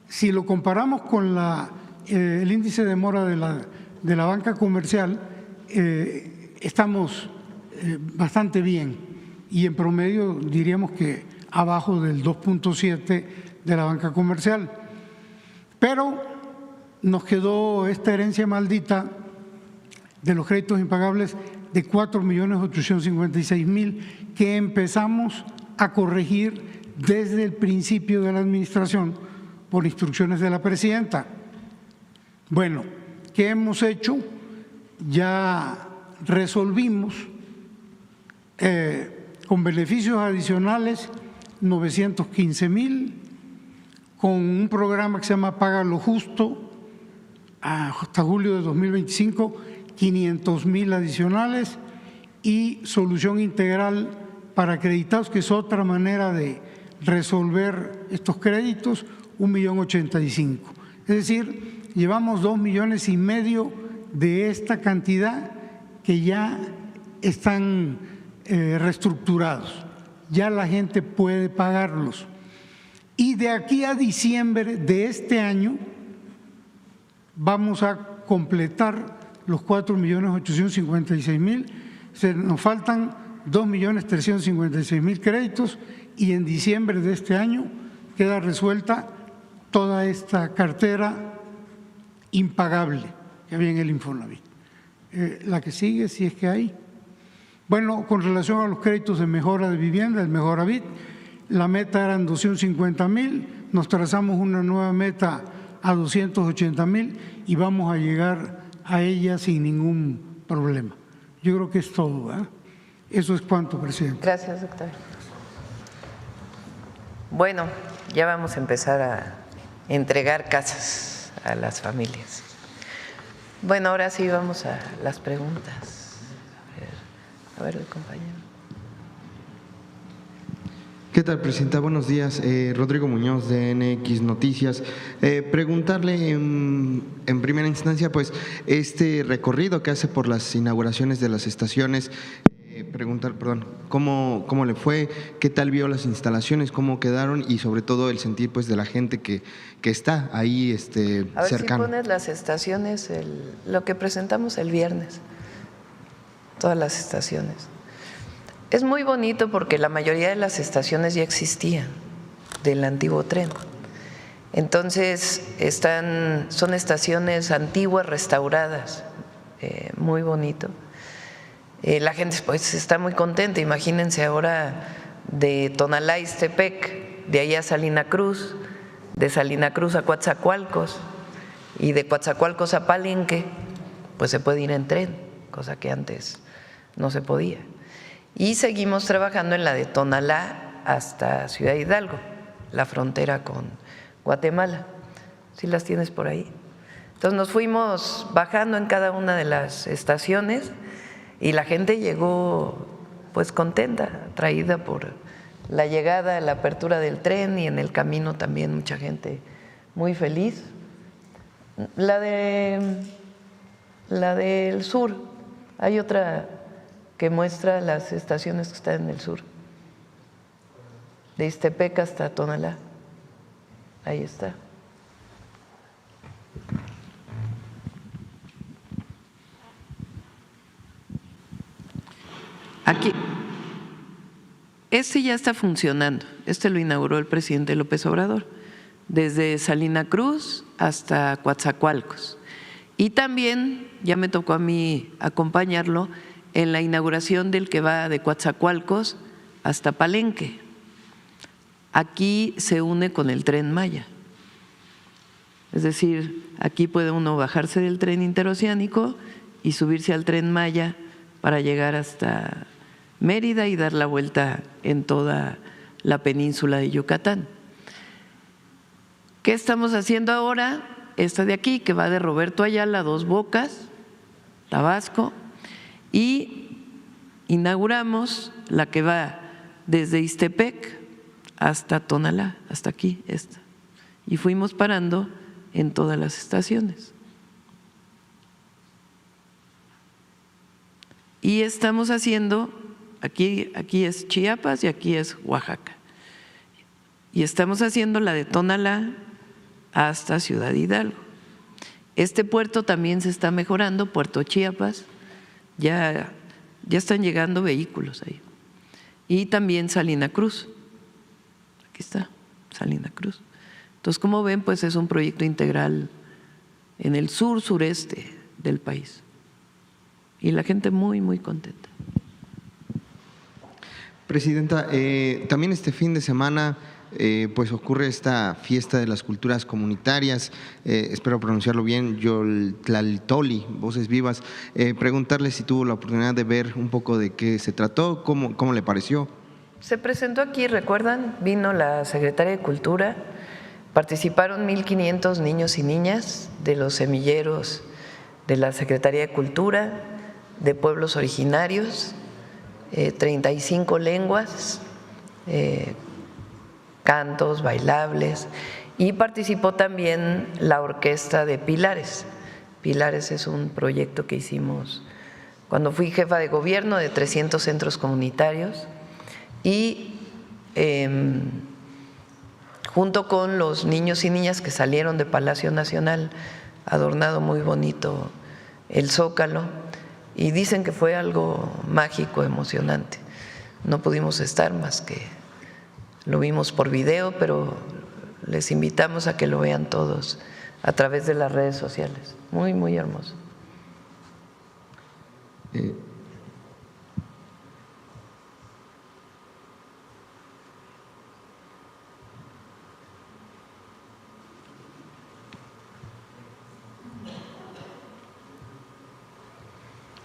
Si lo comparamos con el índice de mora de la banca comercial, estamos bastante bien y en promedio diríamos que abajo del 2.7 de la banca comercial. Pero nos quedó esta herencia maldita de los créditos impagables de 4.856.000 que empezamos a corregir desde el principio de la administración por instrucciones de la presidenta. Bueno, ¿qué hemos hecho? Ya resolvimos con beneficios adicionales 915.000, con un programa que se llama Paga lo Justo hasta julio de 2025, 500.000 adicionales, y solución integral para acreditados, que es otra manera de resolver estos créditos, 1.085.000. Es decir, llevamos 2,5 millones de esta cantidad que ya están reestructurados. Ya la gente puede pagarlos. Y de aquí a diciembre de este año vamos a completar los 4.856.000. Nos faltan 2.356.000 créditos y en diciembre de este año queda resuelta toda esta cartera impagable que había en el Infonavit. La que sigue, si es que hay. Bueno, con relación a los créditos de mejora de vivienda, el Mejoravit, la meta eran 250.000, nos trazamos una nueva meta a 280.000 y vamos a llegar a ella sin ningún problema. Yo creo que es todo, ¿verdad? Eso es cuanto, presidente. Gracias, doctor. Bueno, ya vamos a empezar a entregar casas a las familias. Bueno, ahora sí vamos a las preguntas. A ver el compañero. ¿Qué tal, presidenta? Buenos días. Rodrigo Muñoz, de NX Noticias. Preguntarle en primera instancia, pues, este recorrido que hace por las inauguraciones de las estaciones, ¿cómo le fue? ¿Qué tal vio las instalaciones? ¿Cómo quedaron? Y sobre todo el sentir, pues, de la gente que está ahí cercano. A ver si pones las estaciones, lo que presentamos el viernes, todas las estaciones. Es muy bonito porque la mayoría de las estaciones ya existían del antiguo tren. Entonces son estaciones antiguas restauradas, muy bonito. La gente pues está muy contenta. Imagínense ahora de Tonalá a Ixtepec, de ahí a Salina Cruz, de Salina Cruz a Coatzacoalcos y de Coatzacoalcos a Palenque, pues se puede ir en tren, cosa que antes no se podía. Y seguimos trabajando en la de Tonalá hasta Ciudad Hidalgo, la frontera con Guatemala. ¿Sí las tienes por ahí? Entonces nos fuimos bajando en cada una de las estaciones y la gente llegó pues contenta, atraída por la llegada, la apertura del tren, y en el camino también mucha gente muy feliz. La del sur, hay otra que muestra las estaciones que están en el sur, de Ixtepec hasta Tonalá. Ahí está. Aquí, este ya está funcionando, este lo inauguró el presidente López Obrador, desde Salina Cruz hasta Coatzacoalcos. Y también, ya me tocó a mí acompañarlo, en la inauguración del que va de Coatzacoalcos hasta Palenque. Aquí se une con el Tren Maya. Es decir, aquí puede uno bajarse del tren interoceánico y subirse al Tren Maya para llegar hasta Mérida y dar la vuelta en toda la península de Yucatán. ¿Qué estamos haciendo ahora? Esta de aquí, que va de Roberto Ayala, Dos Bocas, Tabasco, y inauguramos la que va desde Ixtepec hasta Tonalá, hasta aquí, esta. Y fuimos parando en todas las estaciones. Y estamos haciendo, aquí es Chiapas y aquí es Oaxaca. Y estamos haciendo la de Tonalá hasta Ciudad Hidalgo. Este puerto también se está mejorando, Puerto Chiapas. Ya están llegando vehículos ahí. Y también Salina Cruz. Aquí está, Salina Cruz. Entonces, como ven, pues es un proyecto integral en el sur-sureste del país. Y la gente muy, muy contenta. Presidenta, también este fin de semana pues ocurre esta fiesta de las culturas comunitarias, espero pronunciarlo bien, Yoltlaltoli, Voces Vivas. Preguntarle si tuvo la oportunidad de ver un poco de qué se trató, cómo le pareció. Se presentó aquí, ¿recuerdan? Vino la secretaria de Cultura, participaron 1,500 niños y niñas de los semilleros de la Secretaría de Cultura, de pueblos originarios, 35 lenguas, cantos, bailables, y participó también la orquesta de Pilares. Pilares es un proyecto que hicimos cuando fui jefa de gobierno de 300 centros comunitarios y junto con los niños y niñas que salieron de Palacio Nacional, adornado muy bonito el Zócalo, y dicen que fue algo mágico, emocionante. No pudimos estar más que lo vimos por video, pero les invitamos a que lo vean todos a través de las redes sociales. Muy, muy hermoso.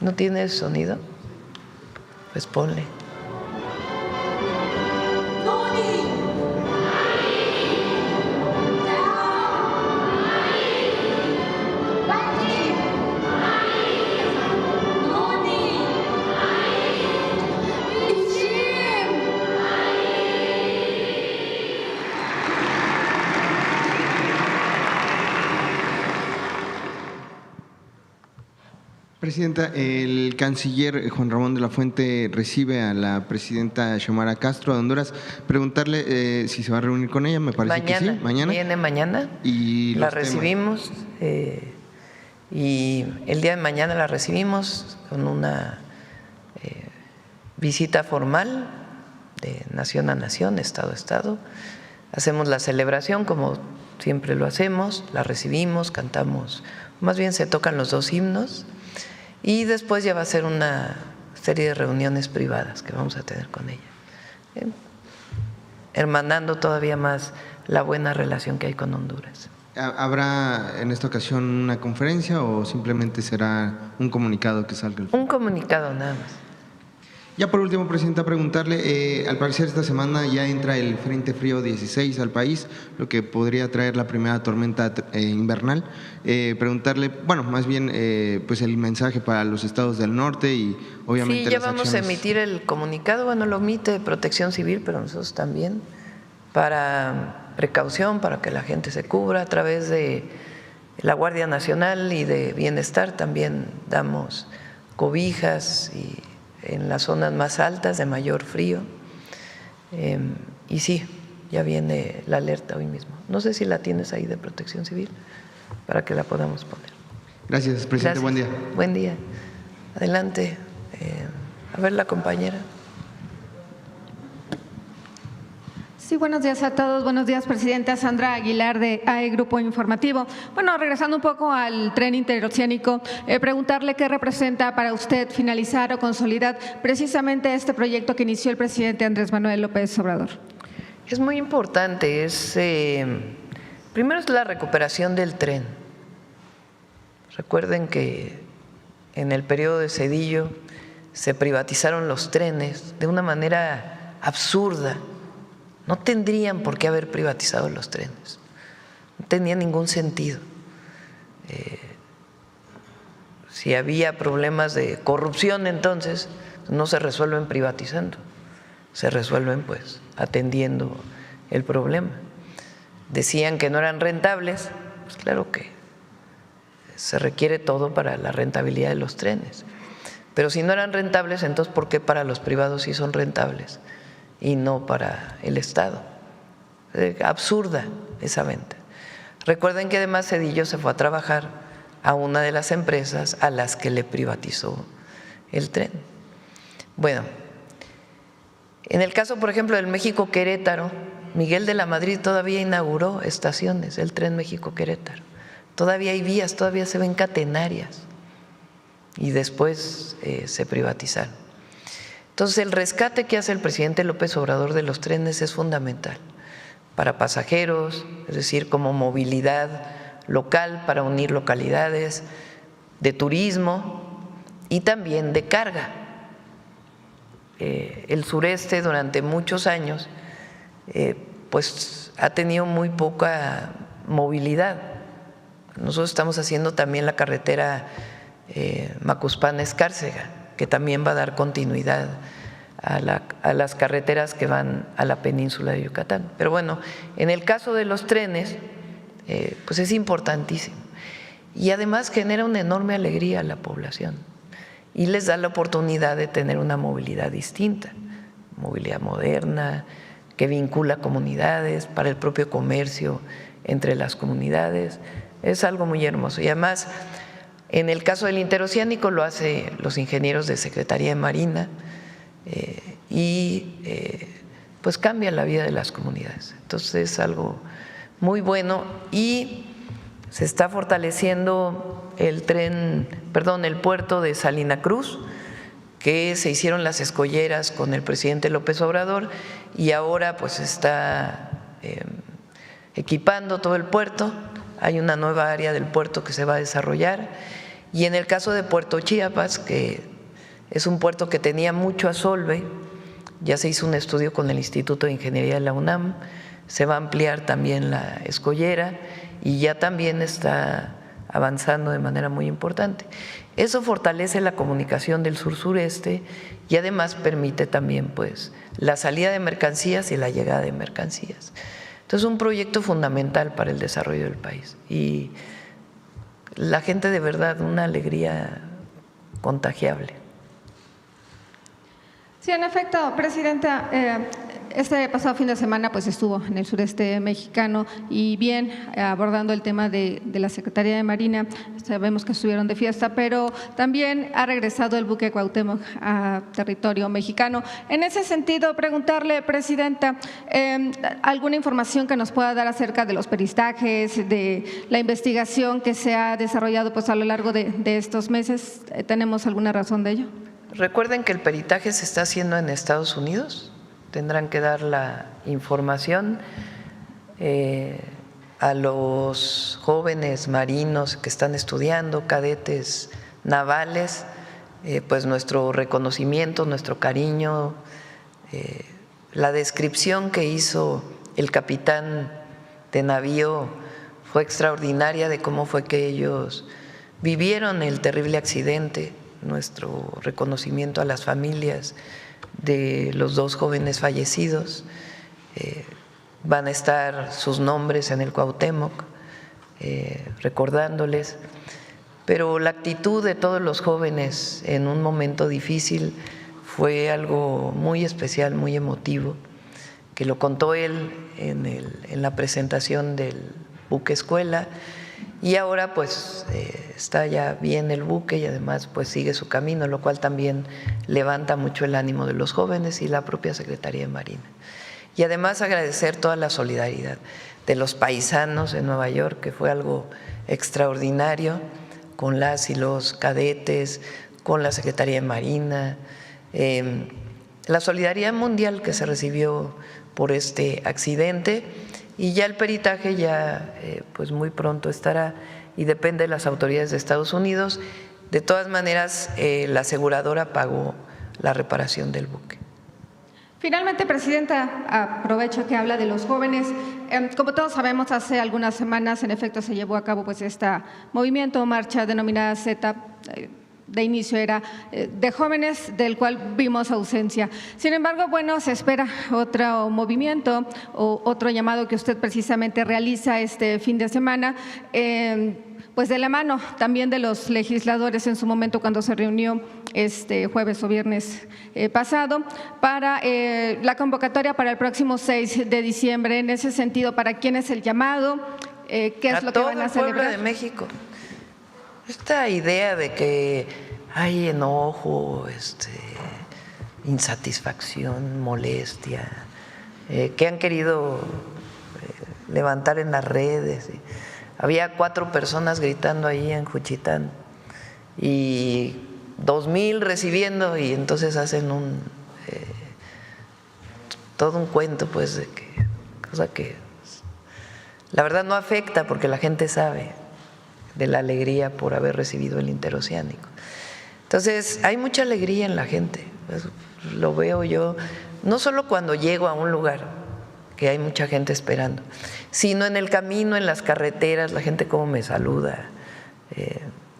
¿No tiene sonido? Pues ponle. Presidenta, el canciller Juan Ramón de la Fuente recibe a la presidenta Xiomara Castro de Honduras. Preguntarle si se va a reunir con ella, me parece que sí. Mañana. Viene mañana. Y la recibimos y el día de mañana la recibimos con una visita formal de nación a nación, estado a estado. Hacemos la celebración como siempre lo hacemos, la recibimos, cantamos, más bien se tocan los dos himnos. Y después ya va a ser una serie de reuniones privadas que vamos a tener con ella, hermanando todavía más la buena relación que hay con Honduras. ¿Habrá en esta ocasión una conferencia o simplemente será un comunicado que salga? Un comunicado nada más. Ya por último, Presidenta, preguntarle, al parecer esta semana ya entra el Frente Frío 16 al país, lo que podría traer la primera tormenta invernal. Preguntarle, bueno, más bien pues el mensaje para los estados del norte y obviamente sí, ya vamos a emitir el comunicado, bueno, lo emite Protección Civil, pero nosotros también, para precaución, para que la gente se cubra a través de la Guardia Nacional y de Bienestar, también damos cobijas y en las zonas más altas de mayor frío, y sí, ya viene la alerta hoy mismo. No sé si la tienes ahí de Protección Civil para que la podamos poner. Gracias, Presidente. Gracias. Buen día. Buen día. Adelante. A ver, la compañera. Sí, buenos días a todos. Buenos días, Presidenta. Sandra Aguilar de AE Grupo Informativo. Bueno, regresando un poco al tren interoceánico, preguntarle qué representa para usted finalizar o consolidar precisamente este proyecto que inició el presidente Andrés Manuel López Obrador. Es muy importante. Primero es la recuperación del tren. Recuerden que en el periodo de Zedillo se privatizaron los trenes de una manera absurda. No tendrían por qué haber privatizado los trenes, no tenía ningún sentido. Si había problemas de corrupción entonces, no se resuelven privatizando, se resuelven pues atendiendo el problema. Decían que no eran rentables, pues claro que se requiere todo para la rentabilidad de los trenes, pero si no eran rentables, entonces ¿por qué para los privados sí son rentables y no para el Estado? Absurda esa venta. Recuerden que además Zedillo se fue a trabajar a una de las empresas a las que le privatizó el tren. Bueno, en el caso, por ejemplo, del México-Querétaro, Miguel de la Madrid todavía inauguró estaciones, el tren México-Querétaro. Todavía hay vías, todavía se ven catenarias y después se privatizaron. Entonces, el rescate que hace el presidente López Obrador de los trenes es fundamental para pasajeros, es decir, como movilidad local para unir localidades, de turismo y también de carga. El sureste durante muchos años pues ha tenido muy poca movilidad. Nosotros estamos haciendo también la carretera Macuspana-Escárcega, que también va a dar continuidad a las carreteras que van a la península de Yucatán. Pero bueno, en el caso de los trenes, pues es importantísimo. Y además genera una enorme alegría a la población y les da la oportunidad de tener una movilidad distinta, movilidad moderna, que vincula comunidades, para el propio comercio entre las comunidades. Es algo muy hermoso. Y además, en el caso del interoceánico lo hacen los ingenieros de Secretaría de Marina pues cambia la vida de las comunidades. Entonces es algo muy bueno y se está fortaleciendo el puerto de Salina Cruz, que se hicieron las escolleras con el presidente López Obrador y ahora pues está equipando todo el puerto. Hay una nueva área del puerto que se va a desarrollar. Y en el caso de Puerto Chiapas, que es un puerto que tenía mucho asolve, ya se hizo un estudio con el Instituto de Ingeniería de la UNAM, se va a ampliar también la escollera y ya también está avanzando de manera muy importante. Eso fortalece la comunicación del sur-sureste y además permite también pues la salida de mercancías y la llegada de mercancías. Entonces es un proyecto fundamental para el desarrollo del país y la gente de verdad una alegría contagiable. Sí, en efecto, Presidenta, este pasado fin de semana pues estuvo en el sureste mexicano y bien abordando el tema de la Secretaría de Marina. Sabemos que estuvieron de fiesta, pero también ha regresado el buque Cuauhtémoc a territorio mexicano. En ese sentido, preguntarle, Presidenta, alguna información que nos pueda dar acerca de los peristajes, de la investigación que se ha desarrollado pues a lo largo de estos meses. ¿Tenemos alguna razón de ello? Recuerden que el peritaje se está haciendo en Estados Unidos. Tendrán que dar la información a los jóvenes marinos que están estudiando, cadetes navales, pues nuestro reconocimiento, nuestro cariño, la descripción que hizo el capitán de navío fue extraordinaria de cómo fue que ellos vivieron el terrible accidente. Nuestro reconocimiento a las familias de los dos jóvenes fallecidos. Van a estar sus nombres en el Cuauhtémoc, recordándoles. Pero la actitud de todos los jóvenes en un momento difícil fue algo muy especial, muy emotivo, que lo contó él en la presentación del buque escuela. Y ahora pues está ya bien el buque y además pues sigue su camino, lo cual también levanta mucho el ánimo de los jóvenes y la propia Secretaría de Marina. Y además agradecer toda la solidaridad de los paisanos en Nueva York, que fue algo extraordinario, con las y los cadetes, con la Secretaría de Marina, la solidaridad mundial que se recibió por este accidente. Y ya el peritaje ya pues muy pronto estará y depende de las autoridades de Estados Unidos. De todas maneras, la aseguradora pagó la reparación del buque. Finalmente, Presidenta, aprovecho que habla de los jóvenes. Como todos sabemos, hace algunas semanas en efecto se llevó a cabo pues este movimiento o marcha denominada Z. De inicio era de jóvenes, del cual vimos ausencia. Sin embargo, bueno, se espera otro movimiento o otro llamado que usted precisamente realiza este fin de semana, pues de la mano también de los legisladores en su momento cuando se reunió este jueves o viernes pasado para la convocatoria para el próximo 6 de diciembre. En ese sentido, ¿para quién es el llamado? ¿Qué es lo que van a celebrar? A todo el pueblo de México. Esta idea de que hay enojo, insatisfacción, molestia, que han querido levantar en las redes. Había 4 personas gritando ahí en Juchitán y 2,000 recibiendo y entonces hacen todo un cuento pues de que, cosa que la verdad no afecta porque la gente sabe de la alegría por haber recibido el interoceánico. Entonces, hay mucha alegría en la gente, lo veo yo, no solo cuando llego a un lugar, que hay mucha gente esperando, sino en el camino, en las carreteras, la gente cómo me saluda.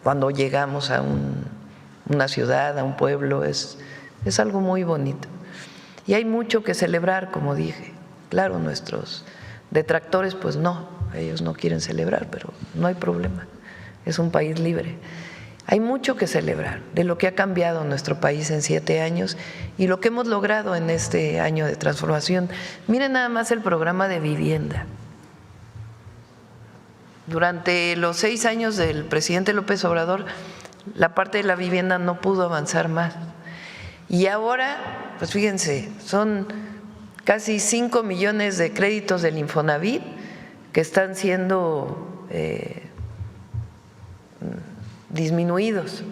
Cuando llegamos a una ciudad, a un pueblo, es algo muy bonito. Y hay mucho que celebrar, como dije. Claro, nuestros detractores, pues no, ellos no quieren celebrar, pero no hay problema. Es un país libre. Hay mucho que celebrar de lo que ha cambiado nuestro país en 7 años y lo que hemos logrado en este año de transformación. Miren nada más el programa de vivienda. Durante los 6 años del presidente López Obrador, la parte de la vivienda no pudo avanzar más. Y ahora, pues fíjense, son casi 5 millones de créditos del Infonavit que están siendo disminuidos.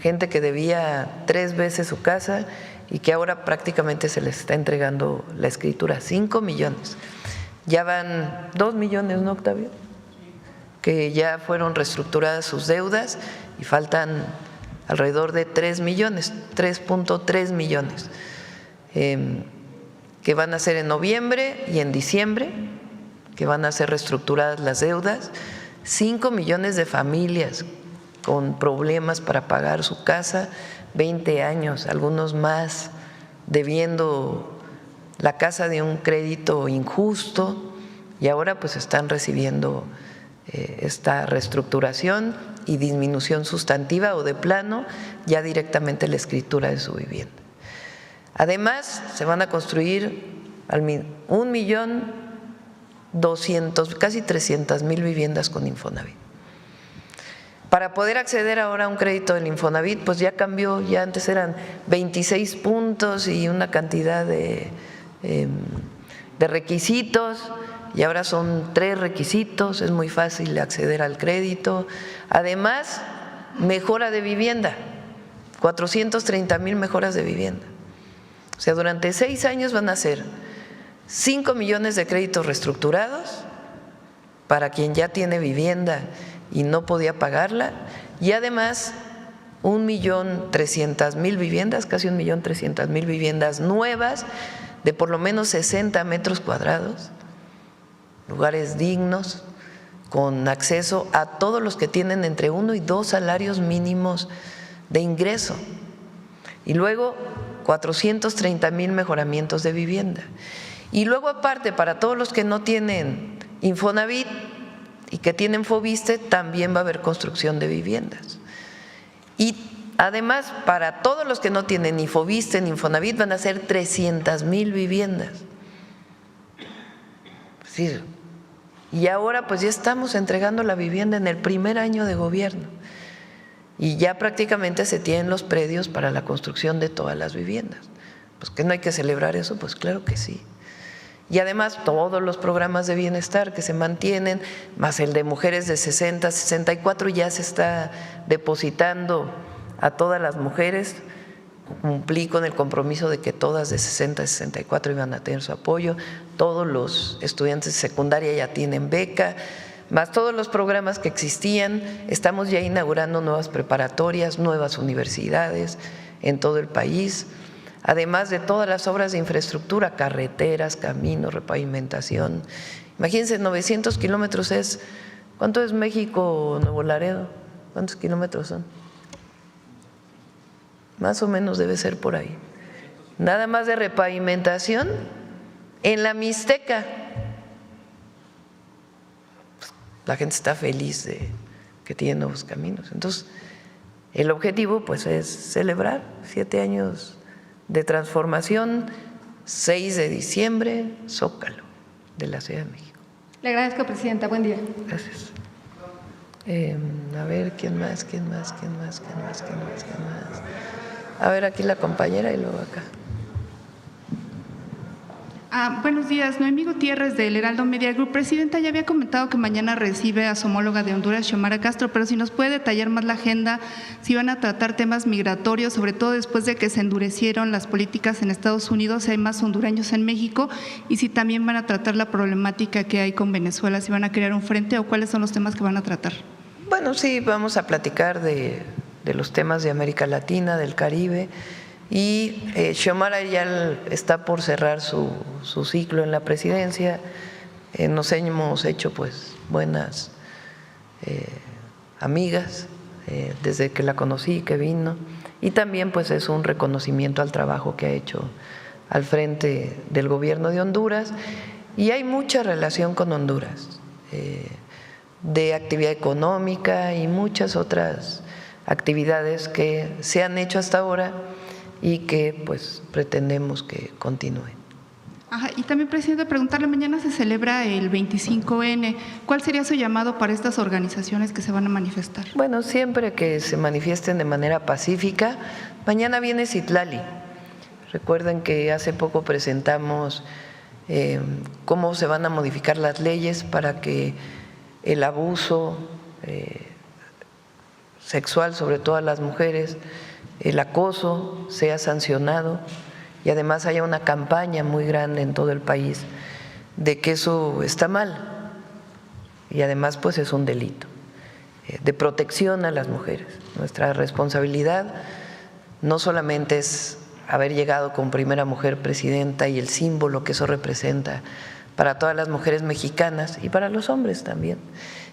Gente que debía 3 veces su casa y que ahora prácticamente se les está entregando la escritura. 5 millones. Ya van 2 millones, ¿no, Octavio? Que ya fueron reestructuradas sus deudas y faltan alrededor de 3 millones, 3.3 millones, que van a ser en noviembre y en diciembre, que van a ser reestructuradas las deudas. 5 millones de familias con problemas para pagar su casa, 20 años, algunos más, debiendo la casa de un crédito injusto, y ahora pues están recibiendo esta reestructuración y disminución sustantiva o de plano ya directamente la escritura de su vivienda. Además, se van a construir 1.200.000, casi 300.000 viviendas con Infonavit. Para poder acceder ahora a un crédito del Infonavit, pues ya cambió, ya antes eran 26 puntos y una cantidad de requisitos, y ahora son 3 requisitos, es muy fácil acceder al crédito. Además, mejora de vivienda, 430.000 mejoras de vivienda. O sea, durante 6 años van a ser 5 millones de créditos reestructurados para quien ya tiene vivienda y no podía pagarla, y además 1.300.000 viviendas, casi 1.300.000 viviendas nuevas de por lo menos 60 metros cuadrados, lugares dignos, con acceso a todos los que tienen entre 1 y 2 salarios mínimos de ingreso. Y luego 430.000 mejoramientos de vivienda. Y luego aparte, para todos los que no tienen Infonavit y que tienen Foviste, también va a haber construcción de viviendas. Y además, para todos los que no tienen ni Foviste ni Infonavit, van a ser 300.000 viviendas. Sí. Y ahora pues ya estamos entregando la vivienda en el primer año de gobierno y ya prácticamente se tienen los predios para la construcción de todas las viviendas. Pues que no hay que celebrar eso, pues claro que sí. Y además todos los programas de bienestar que se mantienen, más el de mujeres de 60 a 64, ya se está depositando a todas las mujeres. Cumplí con el compromiso de que todas de 60 a 64 iban a tener su apoyo, todos los estudiantes de secundaria ya tienen beca, más todos los programas que existían. Estamos ya inaugurando nuevas preparatorias, nuevas universidades en todo el país, además de todas las obras de infraestructura, carreteras, caminos, repavimentación. Imagínense, 900 kilómetros es, ¿cuánto es México, Nuevo Laredo? ¿Cuántos kilómetros son? Más o menos debe ser por ahí. Nada más de repavimentación en la Mixteca. La gente está feliz de que tiene nuevos caminos. Entonces, el objetivo pues es celebrar 7 años de transformación. 6 de diciembre, Zócalo de la Ciudad de México. Le agradezco, presidenta. Buen día. Gracias. A ver, ¿quién más? A ver, aquí la compañera y luego acá. Buenos días, Noemí Gutiérrez del Heraldo Media Group. Presidenta, ya había comentado que mañana recibe a su homóloga de Honduras, Xiomara Castro, pero si nos puede detallar más la agenda, si van a tratar temas migratorios, sobre todo después de que se endurecieron las políticas en Estados Unidos, si hay más hondureños en México, y si también van a tratar la problemática que hay con Venezuela, si van a crear un frente o cuáles son los temas que van a tratar. Bueno, sí, vamos a platicar de los temas de América Latina, del Caribe. Y Xiomara ya está por cerrar su ciclo en la presidencia. Nos hemos hecho pues buenas amigas desde que la conocí, que vino, y también pues es un reconocimiento al trabajo que ha hecho al frente del gobierno de Honduras, y hay mucha relación con Honduras, de actividad económica y muchas otras actividades que se han hecho hasta ahora y que pues pretendemos que continúen. Ajá, y también, presidente, preguntarle, mañana se celebra el 25N. ¿Cuál sería su llamado para estas organizaciones que se van a manifestar? Bueno, siempre que se manifiesten de manera pacífica. Mañana viene Citlali. Recuerden que hace poco presentamos cómo se van a modificar las leyes para que el abuso sexual, sobre todo a las mujeres, el acoso sea sancionado, y además haya una campaña muy grande en todo el país de que eso está mal, y además pues es un delito de protección a las mujeres. Nuestra responsabilidad no solamente es haber llegado con primera mujer presidenta y el símbolo que eso representa para todas las mujeres mexicanas y para los hombres también,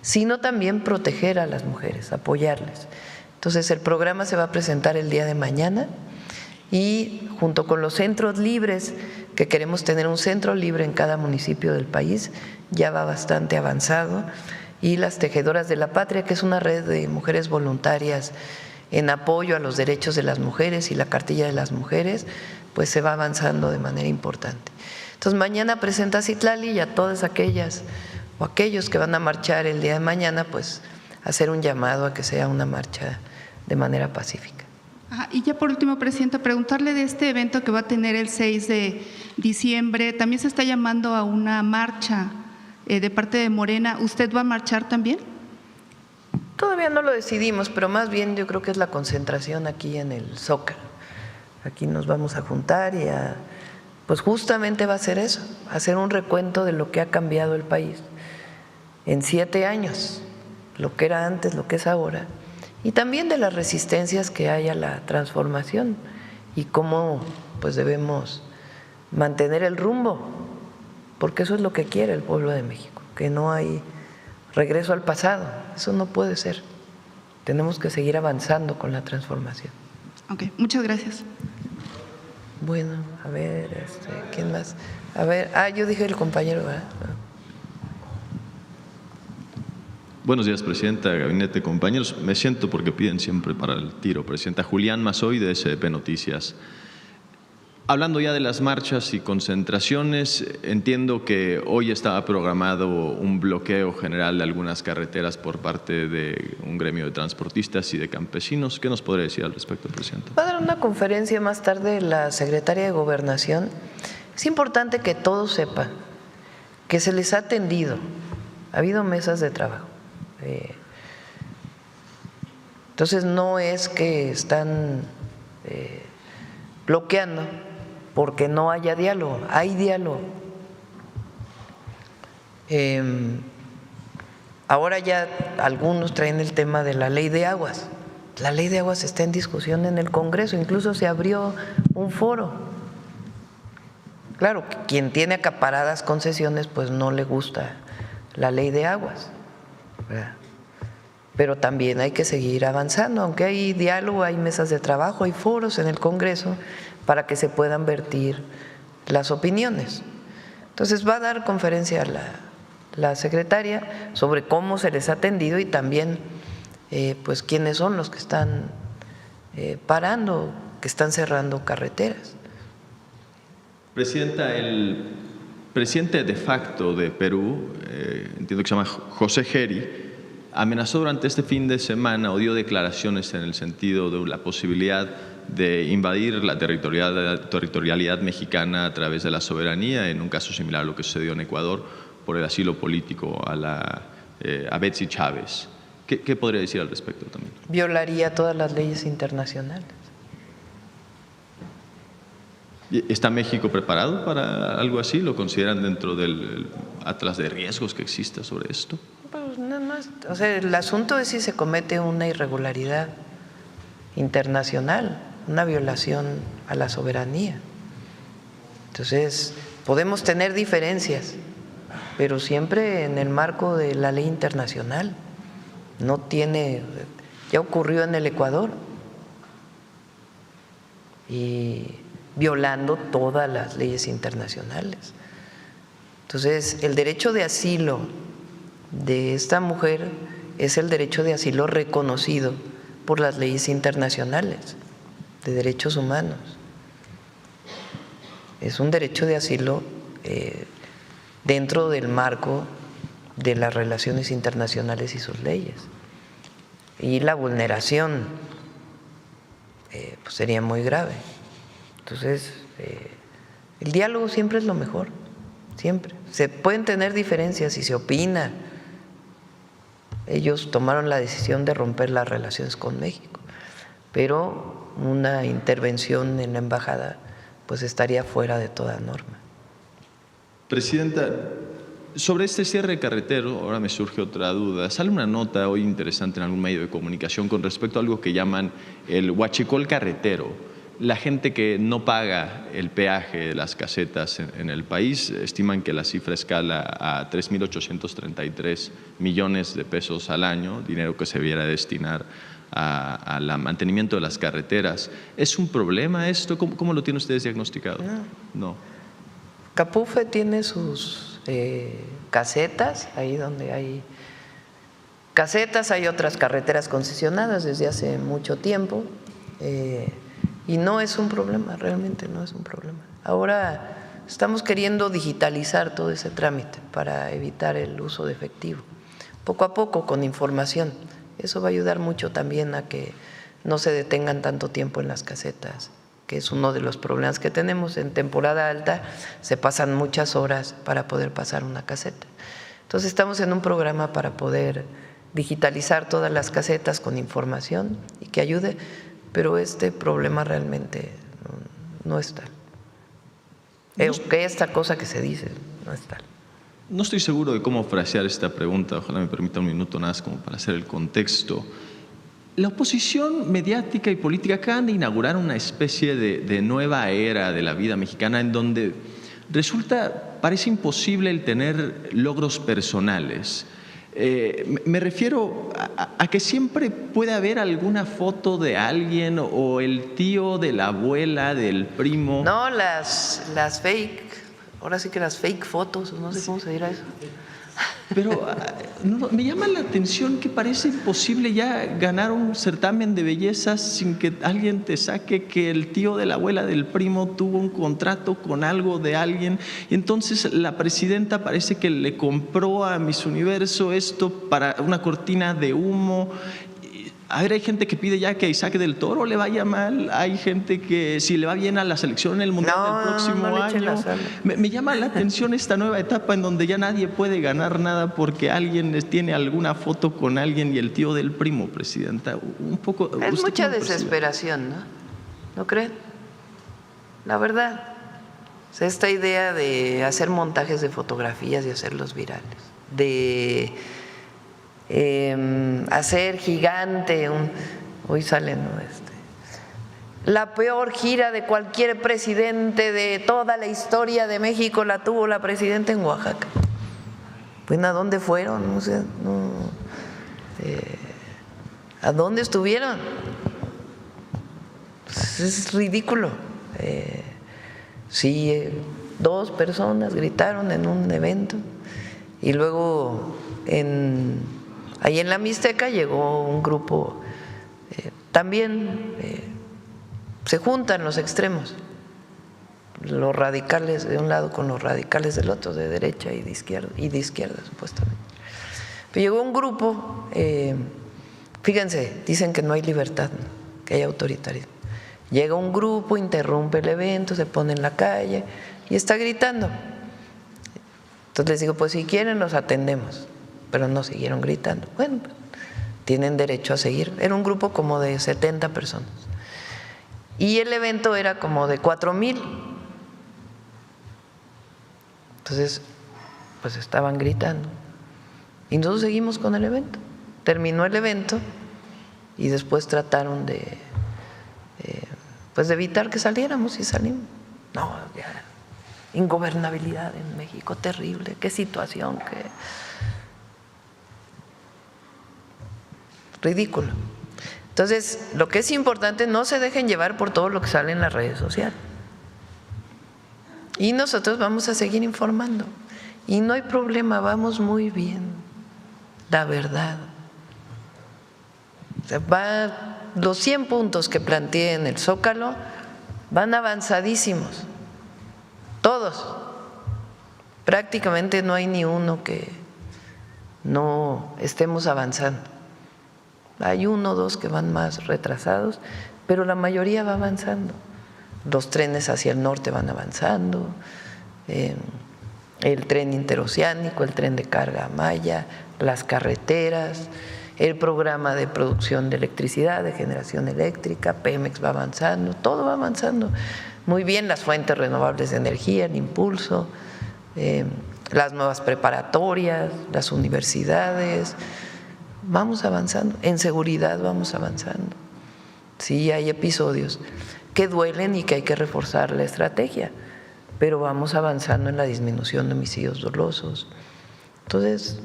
sino también proteger a las mujeres, apoyarles. Entonces el programa se va a presentar el día de mañana, y junto con los centros libres, que queremos tener un centro libre en cada municipio del país, ya va bastante avanzado, y las Tejedoras de la Patria, que es una red de mujeres voluntarias en apoyo a los derechos de las mujeres y la cartilla de las mujeres, pues se va avanzando de manera importante. Entonces mañana presenta Citlali, y a todas aquellas o aquellos que van a marchar el día de mañana, pues hacer un llamado a que sea una marcha de manera pacífica. Y ya por último, presidenta, preguntarle de este evento que va a tener el 6 de diciembre. También se está llamando a una marcha de parte de Morena. ¿Usted va a marchar también? Todavía no lo decidimos, pero más bien yo creo que es la concentración aquí en el Zócalo. Aquí nos vamos a juntar y pues justamente va a ser eso, hacer un recuento de lo que ha cambiado el país en 7 años, lo que era antes, lo que es ahora, y también de las resistencias que hay a la transformación y cómo pues debemos mantener el rumbo, porque eso es lo que quiere el pueblo de México, que no hay regreso al pasado, eso no puede ser. Tenemos que seguir avanzando con la transformación. Ok, muchas gracias. Bueno, a ver, ¿quién más? A ver, yo dije el compañero, ¿verdad? Buenos días, presidenta, gabinete, compañeros. Me siento porque piden siempre para el tiro. Presidenta Julián Mazoy, de SDP Noticias. Hablando ya de las marchas y concentraciones, entiendo que hoy estaba programado un bloqueo general de algunas carreteras por parte de un gremio de transportistas y de campesinos. ¿Qué nos podría decir al respecto, presidenta? Va a dar una conferencia más tarde la secretaria de Gobernación. Es importante que todos sepan que se les ha atendido, ha habido mesas de trabajo. Entonces no es que están bloqueando porque no haya diálogo, hay diálogo. Ahora ya algunos traen el tema de la ley de aguas. La ley de aguas está en discusión en el Congreso, incluso se abrió un foro. Claro, quien tiene acaparadas concesiones pues no le gusta la ley de aguas, ¿verdad? Pero también hay que seguir avanzando, aunque hay diálogo, hay mesas de trabajo, hay foros en el Congreso para que se puedan vertir las opiniones. Entonces va a dar conferencia la secretaria sobre cómo se les ha atendido y también pues quiénes son los que están parando, que están cerrando carreteras. Presidenta, el presidente de facto de Perú, entiendo que se llama José Geri, amenazó durante este fin de semana o dio declaraciones en el sentido de la posibilidad de invadir la territorialidad mexicana a través de la soberanía, en un caso similar a lo que sucedió en Ecuador por el asilo político a Betsy Chávez. ¿Qué podría decir al respecto también? Violaría todas las leyes internacionales. ¿Está México preparado para algo así? ¿Lo consideran dentro del atlas de riesgos que exista sobre esto? Pues no, o sea, el asunto es si se comete una irregularidad internacional, una violación a la soberanía. Entonces, podemos tener diferencias, pero siempre en el marco de la ley internacional. No tiene, Ya ocurrió en el Ecuador y violando todas las leyes internacionales. Entonces, el derecho de asilo de esta mujer es el derecho de asilo reconocido por las leyes internacionales de derechos humanos. Es un derecho de asilo dentro del marco de las relaciones internacionales y sus leyes. Y la vulneración pues sería muy grave. Entonces, el diálogo siempre es lo mejor, siempre. Se pueden tener diferencias y se opina. Ellos tomaron la decisión de romper las relaciones con México, pero una intervención en la embajada pues estaría fuera de toda norma. Presidenta, sobre este cierre carretero, ahora me surge otra duda. Sale una nota hoy interesante en algún medio de comunicación con respecto a algo que llaman el huachicol carretero. La gente que no paga el peaje de las casetas en el país estiman que la cifra escala a 3.833 millones de pesos al año, dinero que se debiera destinar al mantenimiento de las carreteras. ¿Es un problema esto? ¿Cómo lo tienen ustedes diagnosticado? No. Capufe tiene sus casetas, ahí donde hay casetas, hay otras carreteras concesionadas desde hace mucho tiempo. Y no es un problema, realmente no es un problema. Ahora estamos queriendo digitalizar todo ese trámite para evitar el uso de efectivo, poco a poco con información. Eso va a ayudar mucho también a que no se detengan tanto tiempo en las casetas, que es uno de los problemas que tenemos. En temporada alta se pasan muchas horas para poder pasar una caseta. Entonces estamos en un programa para poder digitalizar todas las casetas con información y que ayude. Pero este problema realmente no es tal. Que esta cosa que se dice no es tal. No estoy seguro de cómo frasear esta pregunta, ojalá me permita un minuto más como para hacer el contexto. La oposición mediática y política acaban de inaugurar una especie de nueva era de la vida mexicana en donde parece imposible el tener logros personales. Me refiero a que siempre puede haber alguna foto de alguien o el tío de la abuela, del primo. No, las fake, ahora sí que las fake fotos, no sé cómo se dirá eso. Pero me llama la atención que parece imposible ya ganar un certamen de belleza sin que alguien te saque que el tío de la abuela del primo tuvo un contrato con algo de alguien. Y entonces la presidenta parece que le compró a Miss Universo esto para una cortina de humo. A ver, hay gente que pide ya que a Isaac del Toro le vaya mal, hay gente que si le va bien a la selección en el Mundial del próximo año. Me llama la atención esta nueva etapa en donde ya nadie puede ganar nada porque alguien tiene alguna foto con alguien y el tío del primo, presidenta. Un poco. Es mucha desesperación, ¿no? ¿No creen? La verdad. O sea, esta idea de hacer montajes de fotografías y hacerlos virales, de hacer gigante, hoy sale, ¿no? La peor gira de cualquier presidente de toda la historia de México la tuvo la presidenta en Oaxaca. Bueno, ¿a dónde fueron? No sé, ¿a dónde estuvieron? Pues es ridículo. Sí, 2 personas gritaron en un evento y luego ahí en la Mixteca llegó un grupo, también se juntan los extremos, los radicales de un lado con los radicales del otro, de derecha y de izquierda supuestamente. Pero llegó un grupo, fíjense, dicen que no hay libertad, ¿no? Que hay autoritarismo. Llega un grupo, interrumpe el evento, se pone en la calle y está gritando. Entonces les digo, pues si quieren los atendemos. Pero no siguieron gritando. Bueno, pues, tienen derecho a seguir. Era un grupo como de 70 personas. Y el evento era como de 4,000. Entonces, pues estaban gritando. Y nosotros seguimos con el evento. Terminó el evento y después trataron de evitar que saliéramos y salimos. No, ya, ingobernabilidad en México, terrible. Qué situación, qué ridículo. Entonces, lo que es importante, no se dejen llevar por todo lo que sale en las redes sociales. Y nosotros vamos a seguir informando. Y no hay problema, vamos muy bien, la verdad. O sea, los 100 puntos que planteé en el Zócalo van avanzadísimos, todos. Prácticamente no hay ni uno que no estemos avanzando. Hay 1 o 2 que van más retrasados, pero la mayoría va avanzando. Los trenes hacia el norte van avanzando, el tren interoceánico, el tren de carga Maya, las carreteras, el programa de producción de electricidad, de generación eléctrica, Pemex va avanzando, todo va avanzando. Muy bien, las fuentes renovables de energía, el impulso, las nuevas preparatorias, las universidades, vamos avanzando. En seguridad vamos avanzando. Sí, hay episodios que duelen y que hay que reforzar la estrategia, pero vamos avanzando en la disminución de homicidios dolosos. Entonces,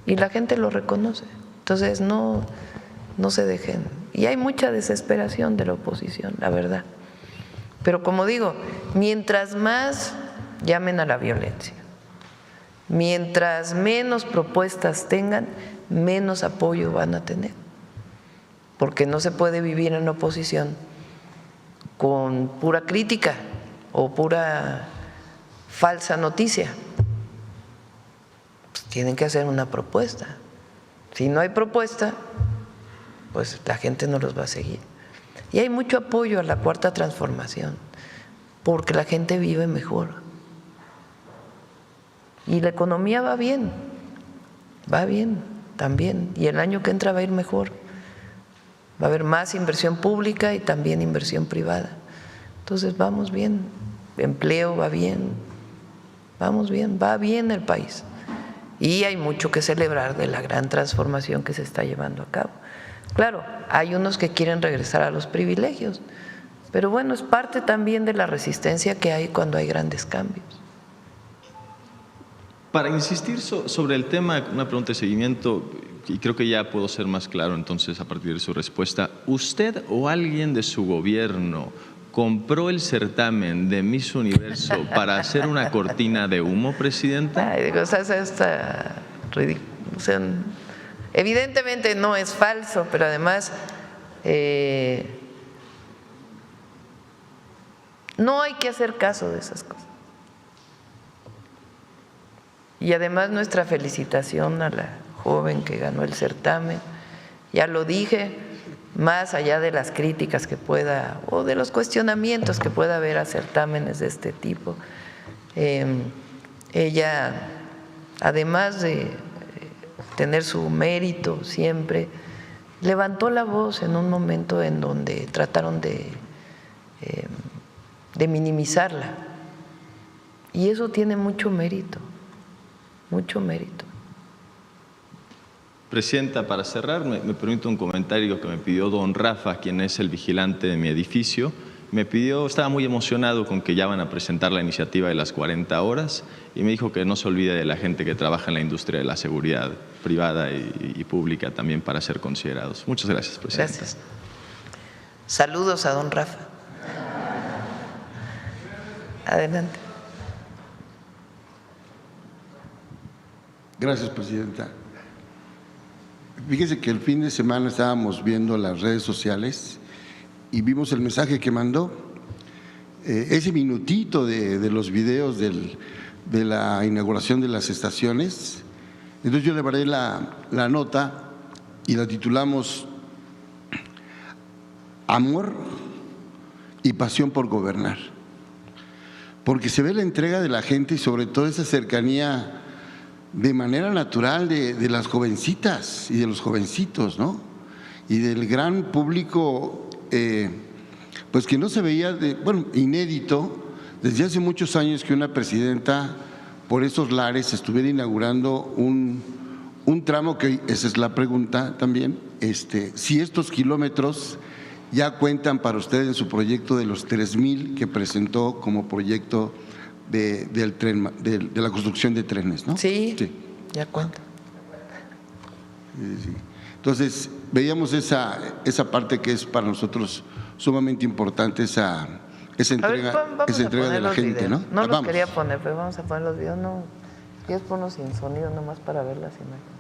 y la gente lo reconoce. Entonces, no se dejen. Y hay mucha desesperación de la oposición, la verdad. Pero como digo, mientras más llamen a la violencia, mientras menos propuestas tengan, menos apoyo van a tener. Porque no se puede vivir en la oposición con pura crítica o pura falsa noticia. Pues tienen que hacer una propuesta. Si no hay propuesta, pues la gente no los va a seguir. Y hay mucho apoyo a la Cuarta Transformación, porque la gente vive mejor. Y la economía va bien también. Y el año que entra va a ir mejor. Va a haber más inversión pública y también inversión privada. Entonces vamos bien, empleo va bien, vamos bien, va bien el país. Y hay mucho que celebrar de la gran transformación que se está llevando a cabo. Claro, hay unos que quieren regresar a los privilegios, pero bueno, es parte también de la resistencia que hay cuando hay grandes cambios. Para insistir sobre el tema, una pregunta de seguimiento, y creo que ya puedo ser más claro entonces a partir de su respuesta. ¿Usted o alguien de su gobierno compró el certamen de Miss Universo para hacer una cortina de humo, presidenta? Ay, digo, o sea, está ridículo. O sea, evidentemente no es falso, pero además no hay que hacer caso de esas cosas. Y además nuestra felicitación a la joven que ganó el certamen. Ya lo dije, más allá de las críticas que pueda o de los cuestionamientos que pueda haber a certámenes de este tipo, ella, además de tener su mérito siempre, levantó la voz en un momento en donde trataron de minimizarla. Y eso tiene mucho mérito, mucho mérito. Presidenta, para cerrar, me permite un comentario que me pidió don Rafa, quien es el vigilante de mi edificio. Me pidió, estaba muy emocionado con que ya van a presentar la iniciativa de las 40 horas y me dijo que no se olvide de la gente que trabaja en la industria de la seguridad privada y pública también para ser considerados. Muchas gracias, presidenta. Gracias. Saludos a don Rafa. Adelante. Gracias, presidenta. Fíjese que el fin de semana estábamos viendo las redes sociales y vimos el mensaje que mandó, ese minutito de los videos de la inauguración de las estaciones. Entonces yo le paré la nota y la titulamos Amor y pasión por gobernar, porque se ve la entrega de la gente y sobre todo esa cercanía de manera natural de las jovencitas y de los jovencitos, ¿no? Y del gran público, pues que no se veía, inédito, desde hace muchos años que una presidenta por esos lares estuviera inaugurando un tramo que, esa es la pregunta también, si estos kilómetros ya cuentan para usted en su proyecto de los 3,000 que presentó como proyecto del tren, de la construcción de trenes, ¿no? Sí, ya cuenta. Sí. Entonces, veíamos esa parte que es para nosotros sumamente importante, esa entrega, de la gente, ¿no? No los quería poner, pero vamos a poner los videos. No, quieres ponerlos sin sonido nomás para ver las imágenes.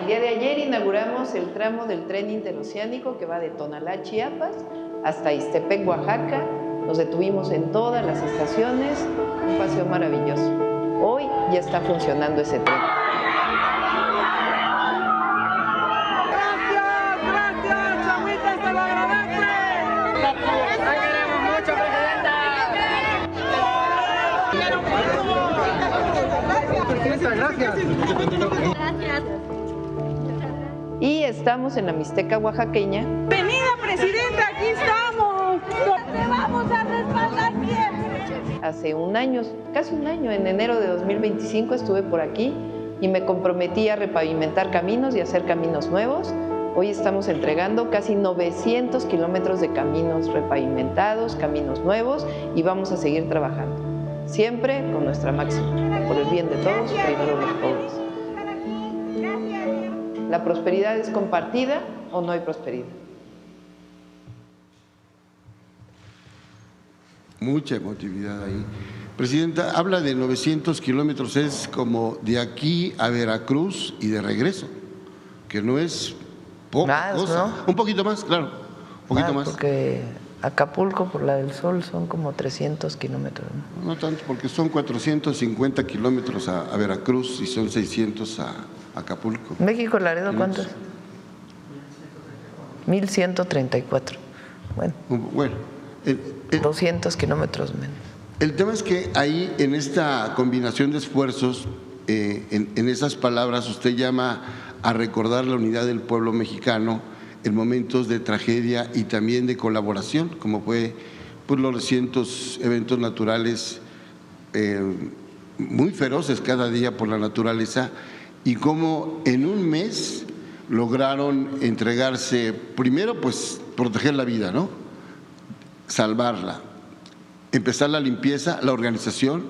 El día de ayer inauguramos el tramo del tren interoceánico que va de Tonalá, Chiapas, hasta Ixtepec, Oaxaca. Nos detuvimos en todas las estaciones, un paseo maravilloso. Hoy ya está funcionando ese tren. Gracias, Agüita, se lo agradece. La queremos mucho, presidenta. Gracias. Y estamos en la Mixteca oaxaqueña. Bienvenida, presidenta, aquí estamos. Te vamos a respaldar siempre. Hace un año, casi un año, en enero de 2025 estuve por aquí y me comprometí a repavimentar caminos y hacer caminos nuevos. Hoy estamos entregando casi 900 kilómetros de caminos repavimentados, caminos nuevos, y vamos a seguir trabajando. Siempre con nuestra máxima, por el bien de todos, primero los pobres. ¿La prosperidad es compartida o no hay prosperidad? Mucha emotividad ahí. Presidenta, habla de 900 kilómetros, es como de aquí a Veracruz y de regreso, que no es poca cosa. ¿No? Un poquito más, claro, un poquito más. Porque Acapulco, por la del Sol, son como 300 kilómetros. No tanto, porque son 450 kilómetros a Veracruz y son 600 a Acapulco. México, Laredo, ¿cuántos? 1134. Bueno. 200 kilómetros menos. El tema es que ahí, en esta combinación de esfuerzos, en esas palabras, usted llama a recordar la unidad del pueblo mexicano en momentos de tragedia y también de colaboración, como fue pues, los recientes eventos naturales muy feroces cada día por la naturaleza, y cómo en un mes lograron entregarse, primero pues proteger la vida, ¿no? Salvarla, empezar la limpieza, la organización,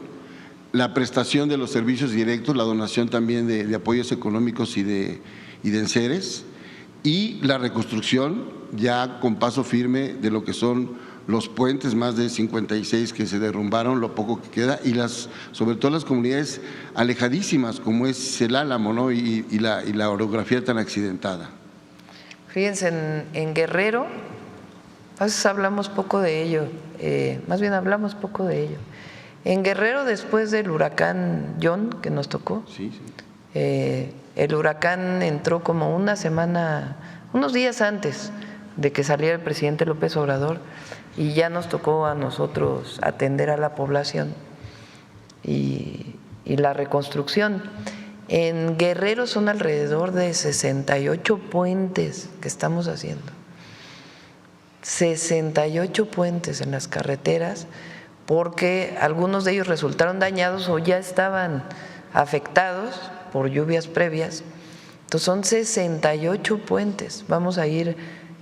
la prestación de los servicios directos, la donación también de apoyos económicos y de enseres, y la reconstrucción ya con paso firme de lo que son los puentes, más de 56 que se derrumbaron, lo poco que queda, y sobre todo las comunidades alejadísimas como es el Álamo, ¿no? y la orografía tan accidentada. Fíjense, en Guerrero, a veces hablamos poco de ello, más bien hablamos poco de ello. En Guerrero, después del huracán John que nos tocó, el huracán entró como una semana, unos días antes de que saliera el presidente López Obrador, y ya nos tocó a nosotros atender a la población y la reconstrucción. En Guerrero son alrededor de 68 puentes que estamos haciendo. 68 puentes en las carreteras, porque algunos de ellos resultaron dañados o ya estaban afectados por lluvias previas. Entonces son 68 puentes. Vamos a ir,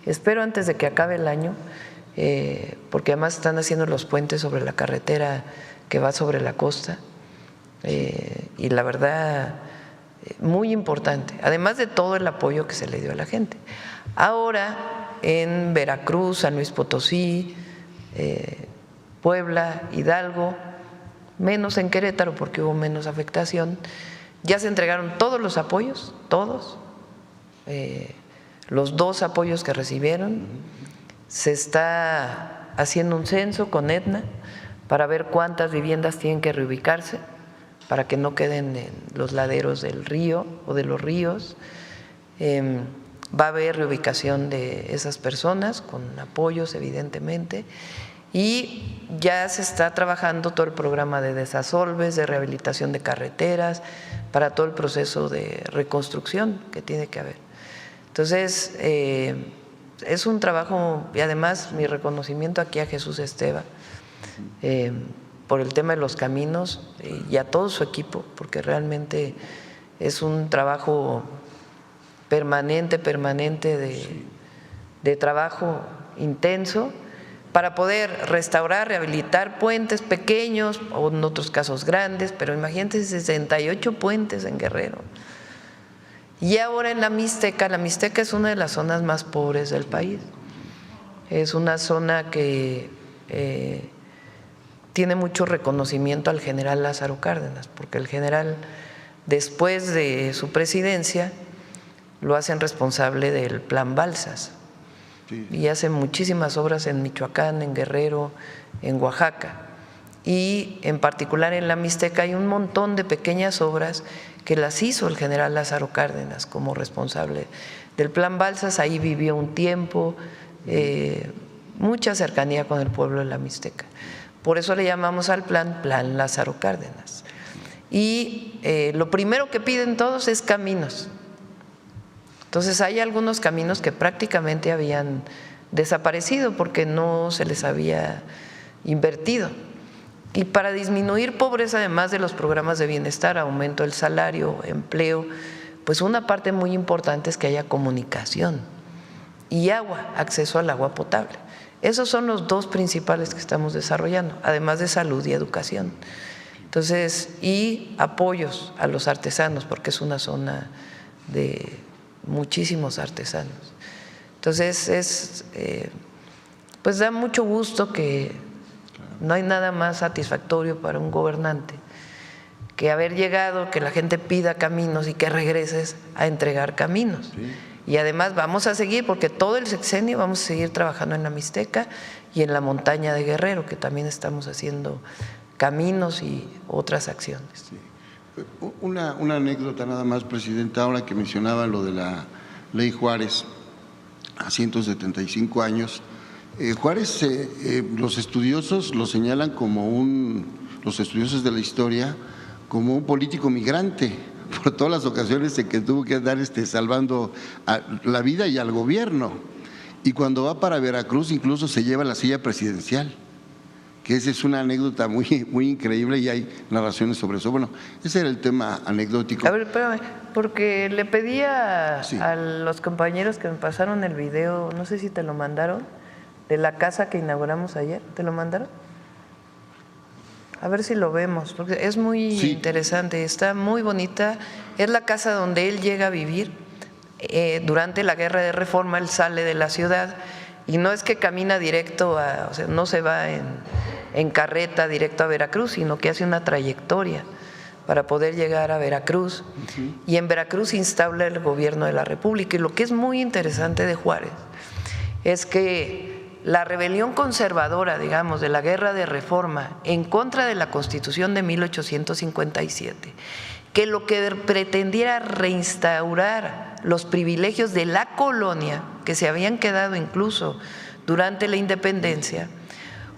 espero antes de que acabe el año, porque además están haciendo los puentes sobre la carretera que va sobre la costa, y la verdad, muy importante, además de todo el apoyo que se le dio a la gente. Ahora, en Veracruz, San Luis Potosí, Puebla, Hidalgo, menos en Querétaro porque hubo menos afectación, ya se entregaron todos los apoyos, todos, los 2 apoyos que recibieron. Se está haciendo un censo con Aetna para ver cuántas viviendas tienen que reubicarse para que no queden en los laderos del río o de los ríos. Va a haber reubicación de esas personas con apoyos, evidentemente, y ya se está trabajando todo el programa de desasolves, de rehabilitación de carreteras, para todo el proceso de reconstrucción que tiene que haber. Entonces, es un trabajo, y además mi reconocimiento aquí a Jesús Esteva por el tema de los caminos y a todo su equipo, porque realmente Es un trabajo permanente de trabajo intenso para poder restaurar, rehabilitar puentes pequeños o en otros casos grandes, pero imagínense 68 puentes en Guerrero. Y ahora en la Mixteca es una de las zonas más pobres del país. Es una zona que tiene mucho reconocimiento al general Lázaro Cárdenas, porque el general, después de su presidencia, lo hacen responsable del Plan Balsas. Y hace muchísimas obras en Michoacán, en Guerrero, en Oaxaca. Y en particular en la Mixteca hay un montón de pequeñas obras que las hizo el general Lázaro Cárdenas como responsable del Plan Balsas. Ahí vivió un tiempo, mucha cercanía con el pueblo de la Mixteca. Por eso le llamamos al Plan Lázaro Cárdenas. Y lo primero que piden todos es caminos. Entonces hay algunos caminos que prácticamente habían desaparecido porque no se les había invertido. Y para disminuir pobreza, además de los programas de bienestar, aumento del salario, empleo, pues una parte muy importante es que haya comunicación y agua, acceso al agua potable. Esos son los dos principales que estamos desarrollando, además de salud y educación. Entonces, y apoyos a los artesanos, porque es una zona de muchísimos artesanos. Entonces pues da mucho gusto que no hay nada más satisfactorio para un gobernante que haber llegado, que la gente pida caminos y que regreses a entregar caminos. Sí. Y además vamos a seguir, porque todo el sexenio vamos a seguir trabajando en la Mixteca y en la montaña de Guerrero, que también estamos haciendo caminos y otras acciones. Sí. Una anécdota nada más, Presidenta, ahora que mencionaba lo de la Ley Juárez, a 175 años. Juárez, los estudiosos lo señalan como los estudiosos de la historia, como un político migrante, por todas las ocasiones en que tuvo que andar salvando la vida y al gobierno. Y cuando va para Veracruz incluso se lleva la silla presidencial, que esa es una anécdota muy increíble y hay narraciones sobre eso. Bueno, ese era el tema anecdótico. A ver, espérame, porque le pedí a los compañeros que me pasaron el video, no sé si te lo mandaron, de la casa que inauguramos ayer. ¿Te lo mandaron? A ver si lo vemos, porque es muy interesante, está muy bonita. Es la casa donde él llega a vivir. Durante la Guerra de Reforma él sale de la ciudad y no es que camina directo o sea, no se va en carreta directo a Veracruz, sino que hace una trayectoria para poder llegar a Veracruz. Y en Veracruz instaura el gobierno de la República. Y lo que es muy interesante de Juárez es que la rebelión conservadora, digamos, de la Guerra de Reforma en contra de la Constitución de 1857, que lo que pretendiera reinstaurar los privilegios de la colonia, que se habían quedado incluso durante la independencia,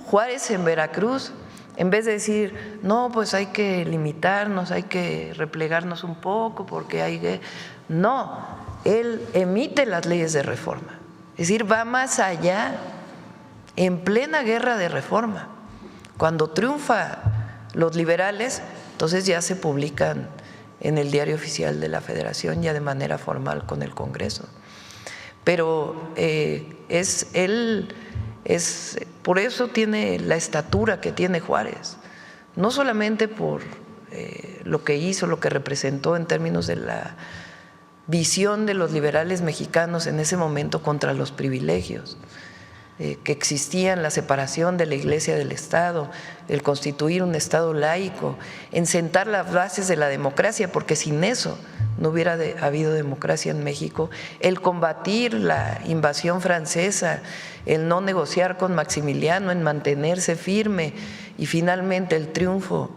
Juárez en Veracruz, en vez de decir, no, pues hay que limitarnos, hay que replegarnos un poco, porque hay que… No, él emite las leyes de reforma, es decir, va más allá. En plena Guerra de Reforma, cuando triunfa los liberales, entonces ya se publican en el Diario Oficial de la Federación, ya de manera formal con el Congreso. Pero por eso tiene la estatura que tiene Juárez, no solamente por lo que hizo, lo que representó en términos de la visión de los liberales mexicanos en ese momento contra los privilegios que existían, la separación de la Iglesia del Estado, el constituir un Estado laico, en sentar las bases de la democracia, porque sin eso no hubiera habido democracia en México, el combatir la invasión francesa, el no negociar con Maximiliano, en mantenerse firme y finalmente el triunfo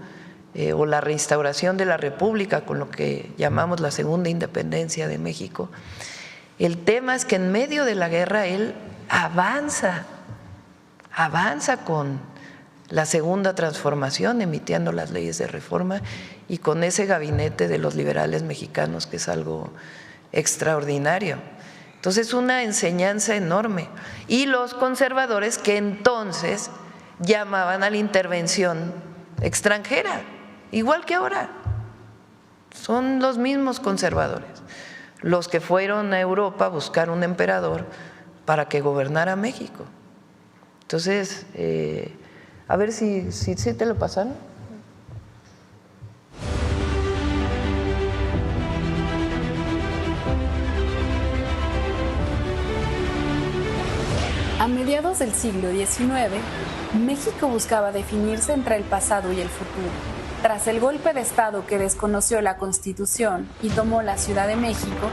o la reinstauración de la República con lo que llamamos la segunda independencia de México. El tema es que en medio de la guerra él avanza con la segunda transformación, emitiendo las leyes de reforma y con ese gabinete de los liberales mexicanos que es algo extraordinario. Entonces, una enseñanza enorme. Y los conservadores que entonces llamaban a la intervención extranjera, igual que ahora. son los mismos conservadores los que fueron a Europa a buscar un emperador para que gobernara México. Entonces, a ver si te lo pasaron. A mediados del siglo XIX, México buscaba definirse entre el pasado y el futuro. Tras el golpe de Estado que desconoció la Constitución y tomó la Ciudad de México,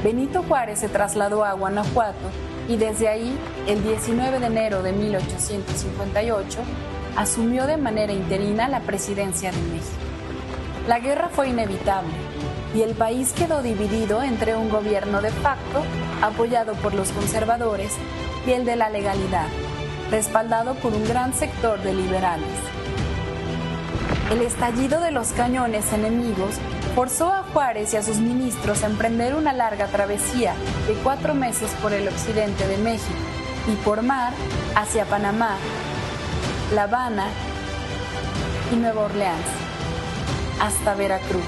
Benito Juárez se trasladó a Guanajuato y desde ahí, el 19 de enero de 1858, asumió de manera interina la presidencia de México. La guerra fue inevitable y el país quedó dividido entre un gobierno de facto, apoyado por los conservadores, y el de la legalidad, respaldado por un gran sector de liberales. El estallido de los cañones enemigos forzó a Juárez y a sus ministros a emprender una larga travesía de 4 meses por el occidente de México y por mar hacia Panamá, La Habana y Nueva Orleans, hasta Veracruz,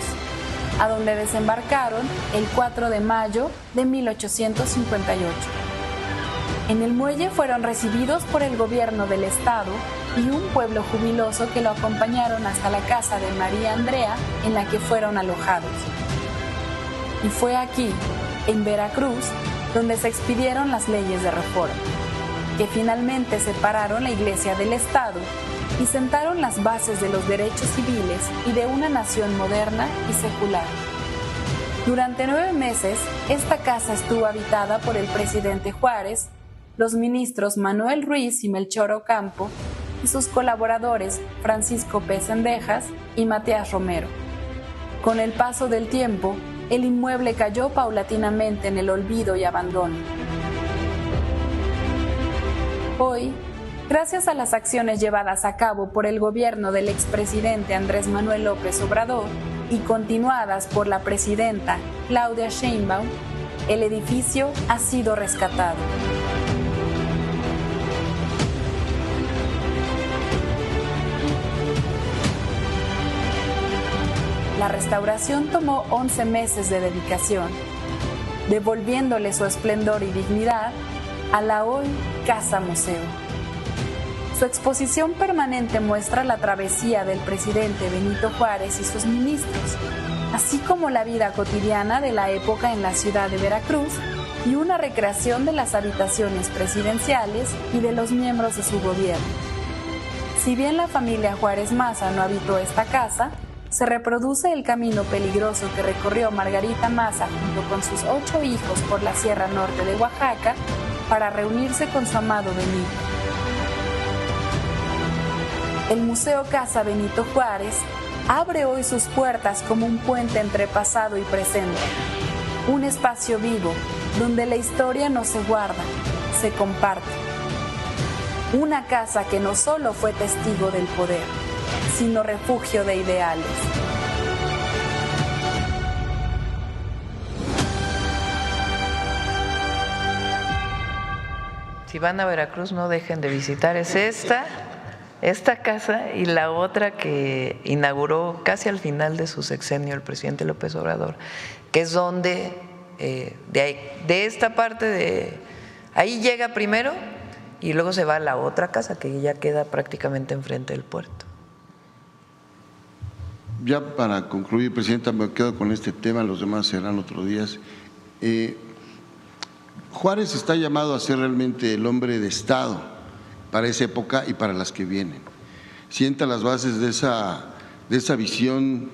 a donde desembarcaron el 4 de mayo de 1858. En el muelle fueron recibidos por el gobierno del estado y un pueblo jubiloso que lo acompañaron hasta la casa de María Andrea, en la que fueron alojados. Y fue aquí, en Veracruz, donde se expidieron las leyes de reforma, que finalmente separaron la Iglesia del Estado y sentaron las bases de los derechos civiles y de una nación moderna y secular. Durante 9 meses, esta casa estuvo habitada por el presidente Juárez, los ministros Manuel Ruiz y Melchor Ocampo, y sus colaboradores Francisco P. Cendejas y Matías Romero. Con el paso del tiempo, el inmueble cayó paulatinamente en el olvido y abandono. Hoy, gracias a las acciones llevadas a cabo por el gobierno del expresidente Andrés Manuel López Obrador y continuadas por la presidenta Claudia Sheinbaum, el edificio ha sido rescatado. La restauración tomó 11 meses de dedicación, devolviéndole su esplendor y dignidad a la hoy Casa Museo. Su exposición permanente muestra la travesía del presidente Benito Juárez y sus ministros, así como la vida cotidiana de la época en la ciudad de Veracruz y una recreación de las habitaciones presidenciales y de los miembros de su gobierno. Si bien la familia Juárez Maza no habitó esta casa, se reproduce el camino peligroso que recorrió Margarita Maza junto con sus 8 hijos por la Sierra Norte de Oaxaca para reunirse con su amado Benito. El Museo Casa Benito Juárez abre hoy sus puertas como un puente entre pasado y presente, un espacio vivo donde la historia no se guarda, se comparte. Una casa que no solo fue testigo del poder, sino refugio de ideales. Si van a Veracruz, no dejen de visitar. Es esta casa y la otra que inauguró casi al final de su sexenio el presidente López Obrador, que es donde de esta parte de ahí llega primero y luego se va a la otra casa que ya queda prácticamente enfrente del puerto. Ya para concluir, Presidenta, me quedo con este tema, los demás serán otros días. Juárez está llamado a ser realmente el hombre de Estado para esa época y para las que vienen. Sienta las bases de esa visión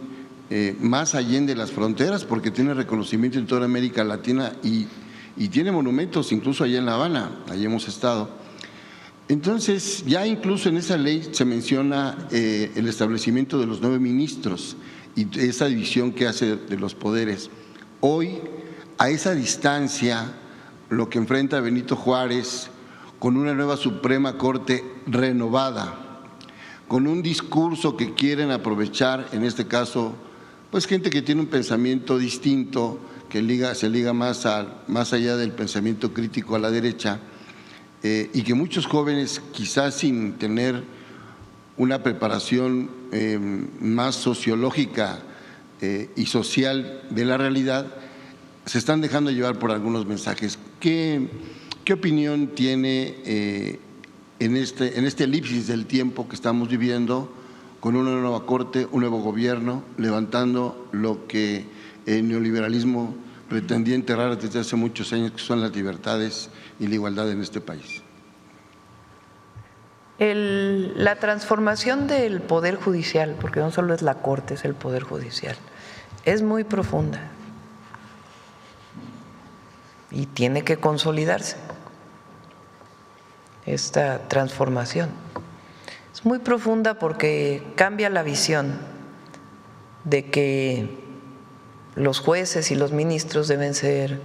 más allá de las fronteras, porque tiene reconocimiento en toda América Latina y tiene monumentos incluso allá en La Habana, allí hemos estado. Entonces, ya incluso en esa ley se menciona el establecimiento de los 9 ministros y esa división que hace de los poderes. Hoy, a esa distancia, lo que enfrenta Benito Juárez con una nueva Suprema Corte renovada, con un discurso que quieren aprovechar, en este caso, pues gente que tiene un pensamiento distinto, que se liga más allá del pensamiento crítico a la derecha, y que muchos jóvenes, quizás sin tener una preparación más sociológica y social de la realidad, se están dejando llevar por algunos mensajes. ¿Qué opinión tiene en este elipsis del tiempo que estamos viviendo, con una nueva corte, un nuevo gobierno, levantando lo que el neoliberalismo pretendía enterrar desde hace muchos años, que son las libertades y la igualdad en este país? La transformación del Poder Judicial, porque no solo es la Corte, es el Poder Judicial, es muy profunda y tiene que consolidarse esta transformación. Es muy profunda porque cambia la visión de que los jueces y los ministros deben ser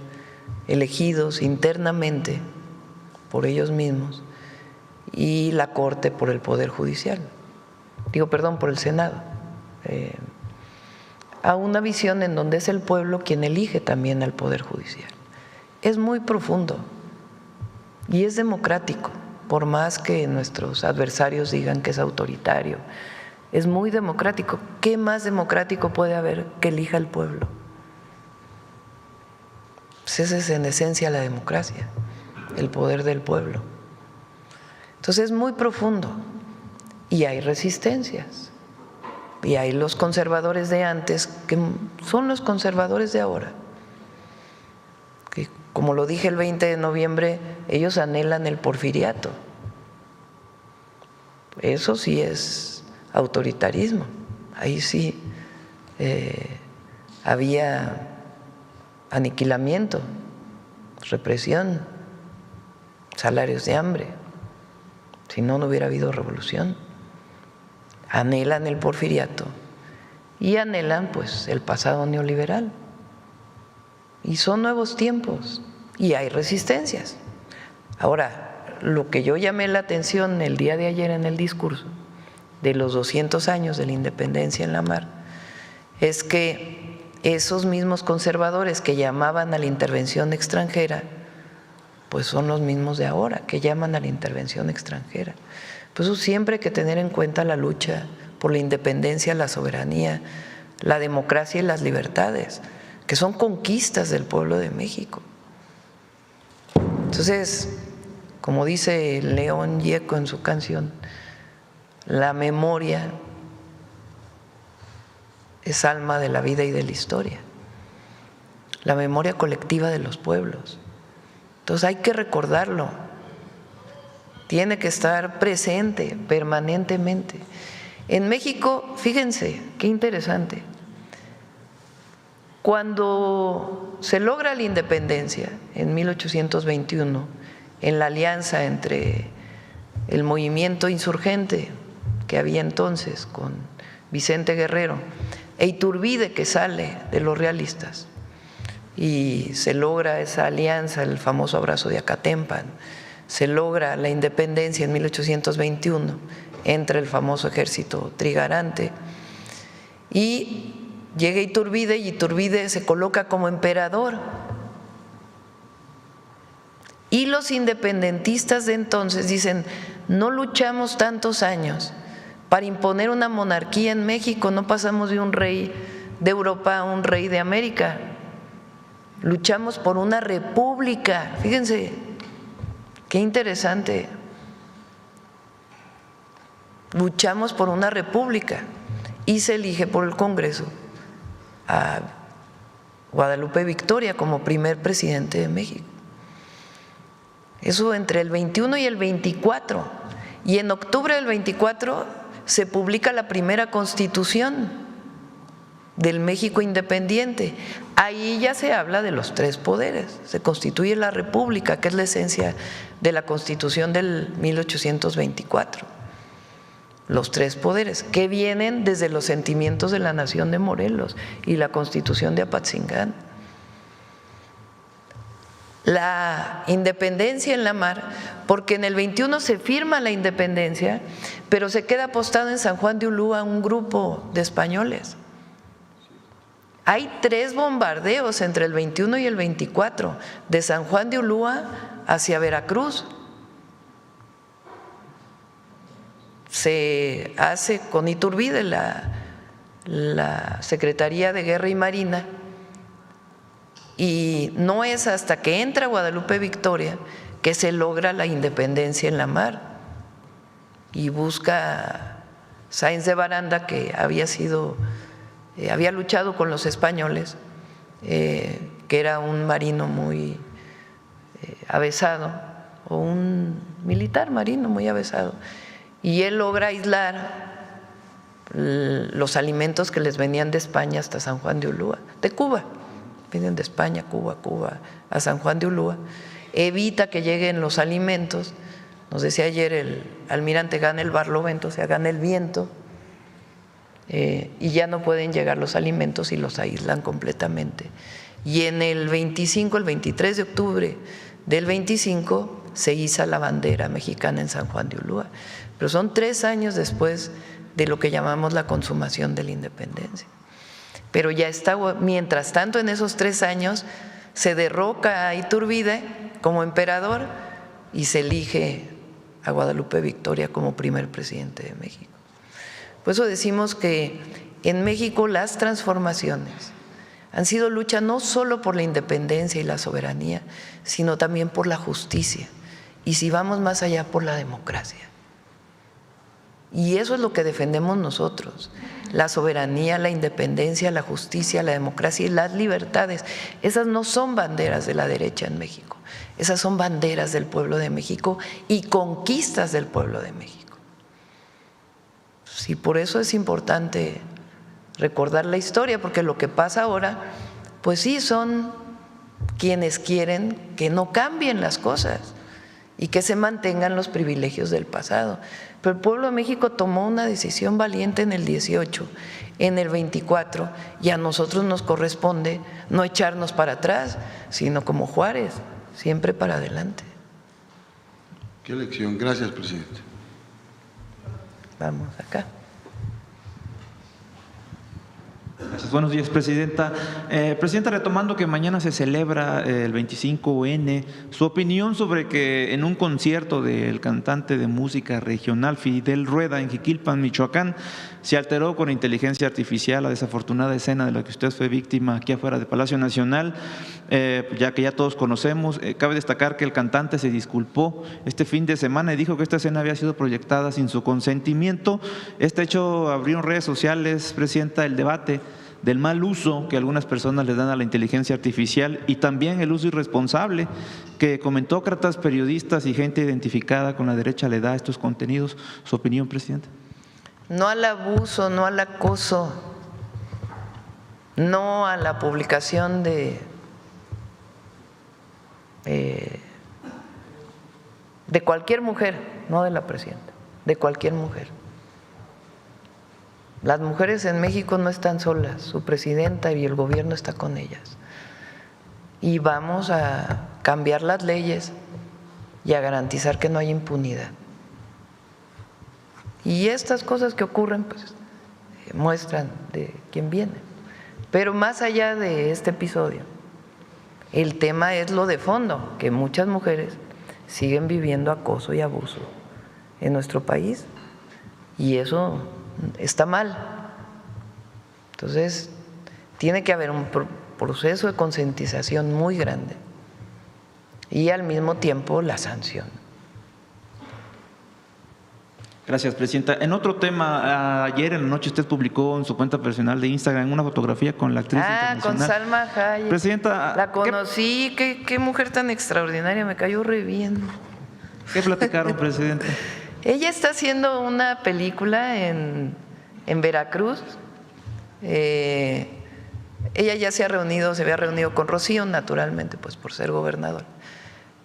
elegidos internamente por ellos mismos y la Corte por el Poder Judicial, por el Senado, a una visión en donde es el pueblo quien elige también al Poder Judicial. Es muy profundo y es democrático, por más que nuestros adversarios digan que es autoritario, es muy democrático. ¿Qué más democrático puede haber que elija el pueblo? Pues esa es en esencia la democracia, el poder del pueblo. Entonces es muy profundo y hay resistencias y hay los conservadores de antes que son los conservadores de ahora, que como lo dije el 20 de noviembre, ellos anhelan el porfiriato. Eso sí es autoritarismo, ahí sí había aniquilamiento, represión, salarios de hambre. Si no, no hubiera habido revolución. Anhelan el porfiriato y anhelan pues el pasado neoliberal. Y son nuevos tiempos y hay resistencias. Ahora, lo que yo llamé la atención el día de ayer en el discurso de los 200 años de la independencia en la mar es que esos mismos conservadores que llamaban a la intervención extranjera pues son los mismos de ahora, que llaman a la intervención extranjera. Por eso siempre hay que tener en cuenta la lucha por la independencia, la soberanía, la democracia y las libertades, que son conquistas del pueblo de México. Entonces, como dice León Gieco en su canción, la memoria es alma de la vida y de la historia, la memoria colectiva de los pueblos. Entonces hay que recordarlo, tiene que estar presente permanentemente. En México, fíjense, qué interesante, cuando se logra la independencia en 1821, en la alianza entre el movimiento insurgente que había entonces con Vicente Guerrero e Iturbide, que sale de los realistas, y se logra esa alianza, el famoso abrazo de Acatempan, se logra la independencia en 1821, entra el famoso ejército trigarante y llega Iturbide y Iturbide se coloca como emperador. Y los independentistas de entonces dicen, no luchamos tantos años para imponer una monarquía en México, no pasamos de un rey de Europa a un rey de América. Luchamos por una república. Fíjense, qué interesante. Luchamos por una república y se elige por el Congreso a Guadalupe Victoria como primer presidente de México. Eso entre el 21 y el 24. Y en octubre del 24 se publica la primera Constitución del México independiente. Ahí ya se habla de los tres poderes, se constituye la República, que es la esencia de la Constitución del 1824. Los tres poderes que vienen desde los sentimientos de la nación de Morelos y la Constitución de Apatzingán. La independencia en la mar, porque en el 21 se firma la independencia, pero se queda apostado en San Juan de Ulúa un grupo de españoles. Hay 3 bombardeos entre el 21 y el 24, de San Juan de Ulúa hacia Veracruz. Se hace con Iturbide la Secretaría de Guerra y Marina, y no es hasta que entra Guadalupe Victoria que se logra la independencia en la mar, y busca Sáenz de Baranda, que había luchado con los españoles, que era un marino muy avesado, o un militar marino muy avesado, y él logra aislar los alimentos que les venían de España hasta San Juan de Ulúa, de Cuba, vienen de España, Cuba, a San Juan de Ulúa, evita que lleguen los alimentos. Nos decía ayer el almirante, gana el barlovento, o sea, gana el viento, y ya no pueden llegar los alimentos y los aíslan completamente. Y en el 23 de octubre del 25 se iza la bandera mexicana en San Juan de Ulúa, pero son 3 años después de lo que llamamos la consumación de la independencia. Pero ya está, mientras tanto, en esos 3 años se derroca a Iturbide como emperador y se elige a Guadalupe Victoria como primer presidente de México. Por eso decimos que en México las transformaciones han sido lucha no solo por la independencia y la soberanía, sino también por la justicia, y si vamos más allá, por la democracia. Y eso es lo que defendemos nosotros: la soberanía, la independencia, la justicia, la democracia y las libertades. Esas no son banderas de la derecha en México, esas son banderas del pueblo de México y conquistas del pueblo de México. Sí, por eso es importante recordar la historia, porque lo que pasa ahora, pues sí, son quienes quieren que no cambien las cosas y que se mantengan los privilegios del pasado. Pero el pueblo de México tomó una decisión valiente en el 18, en el 24, y a nosotros nos corresponde no echarnos para atrás, sino como Juárez, siempre para adelante. Qué lección. Gracias, presidente. Vamos acá. Gracias. Buenos días, presidenta. Presidenta, retomando que mañana se celebra el 25N, su opinión sobre que en un concierto del cantante de música regional Fidel Rueda en Jiquilpan, Michoacán, se alteró con inteligencia artificial la desafortunada escena de la que usted fue víctima aquí afuera de Palacio Nacional, ya que ya todos conocemos. Cabe destacar que el cantante se disculpó este fin de semana y dijo que esta escena había sido proyectada sin su consentimiento. Este hecho abrió en redes sociales, presidenta, el debate del mal uso que algunas personas le dan a la inteligencia artificial y también el uso irresponsable que comentócratas, periodistas y gente identificada con la derecha le da a estos contenidos. ¿Su opinión, presidente? No al abuso, no al acoso, no a la publicación de cualquier mujer, no de la presidenta, de cualquier mujer. Las mujeres en México no están solas, su presidenta y el gobierno está con ellas. Y vamos a cambiar las leyes y a garantizar que no haya impunidad. Y estas cosas que ocurren, pues, muestran de quién viene. Pero más allá de este episodio, el tema es lo de fondo, que muchas mujeres siguen viviendo acoso y abuso en nuestro país, y eso está mal. Entonces, tiene que haber un proceso de concientización muy grande y al mismo tiempo la sanción. Gracias, presidenta. En otro tema, ayer en la noche usted publicó en su cuenta personal de Instagram una fotografía con la actriz internacional. Con Salma Hayek. Presidenta, la conocí, qué mujer tan extraordinaria, me cayó re bien. ¿Qué platicaron, presidenta? Ella está haciendo una película en Veracruz. Ella ya se había reunido con Rocío, naturalmente, pues por ser gobernador.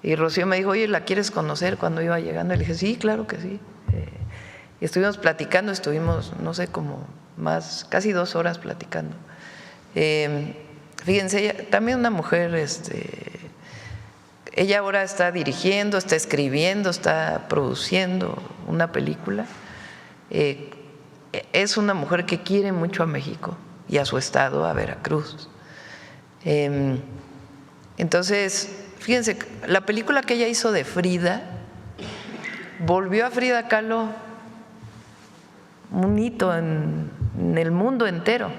Y Rocío me dijo, oye, ¿la quieres conocer? Cuando iba llegando, le dije, sí, claro que sí. Y estuvimos platicando, no sé, como casi 2 horas platicando. Fíjense, ella, también una mujer, ella ahora está dirigiendo, está escribiendo, está produciendo una película. Es una mujer que quiere mucho a México y a su estado, a Veracruz. Entonces, fíjense, la película que ella hizo de Frida volvió a Frida Kahlo un hito en en el mundo entero.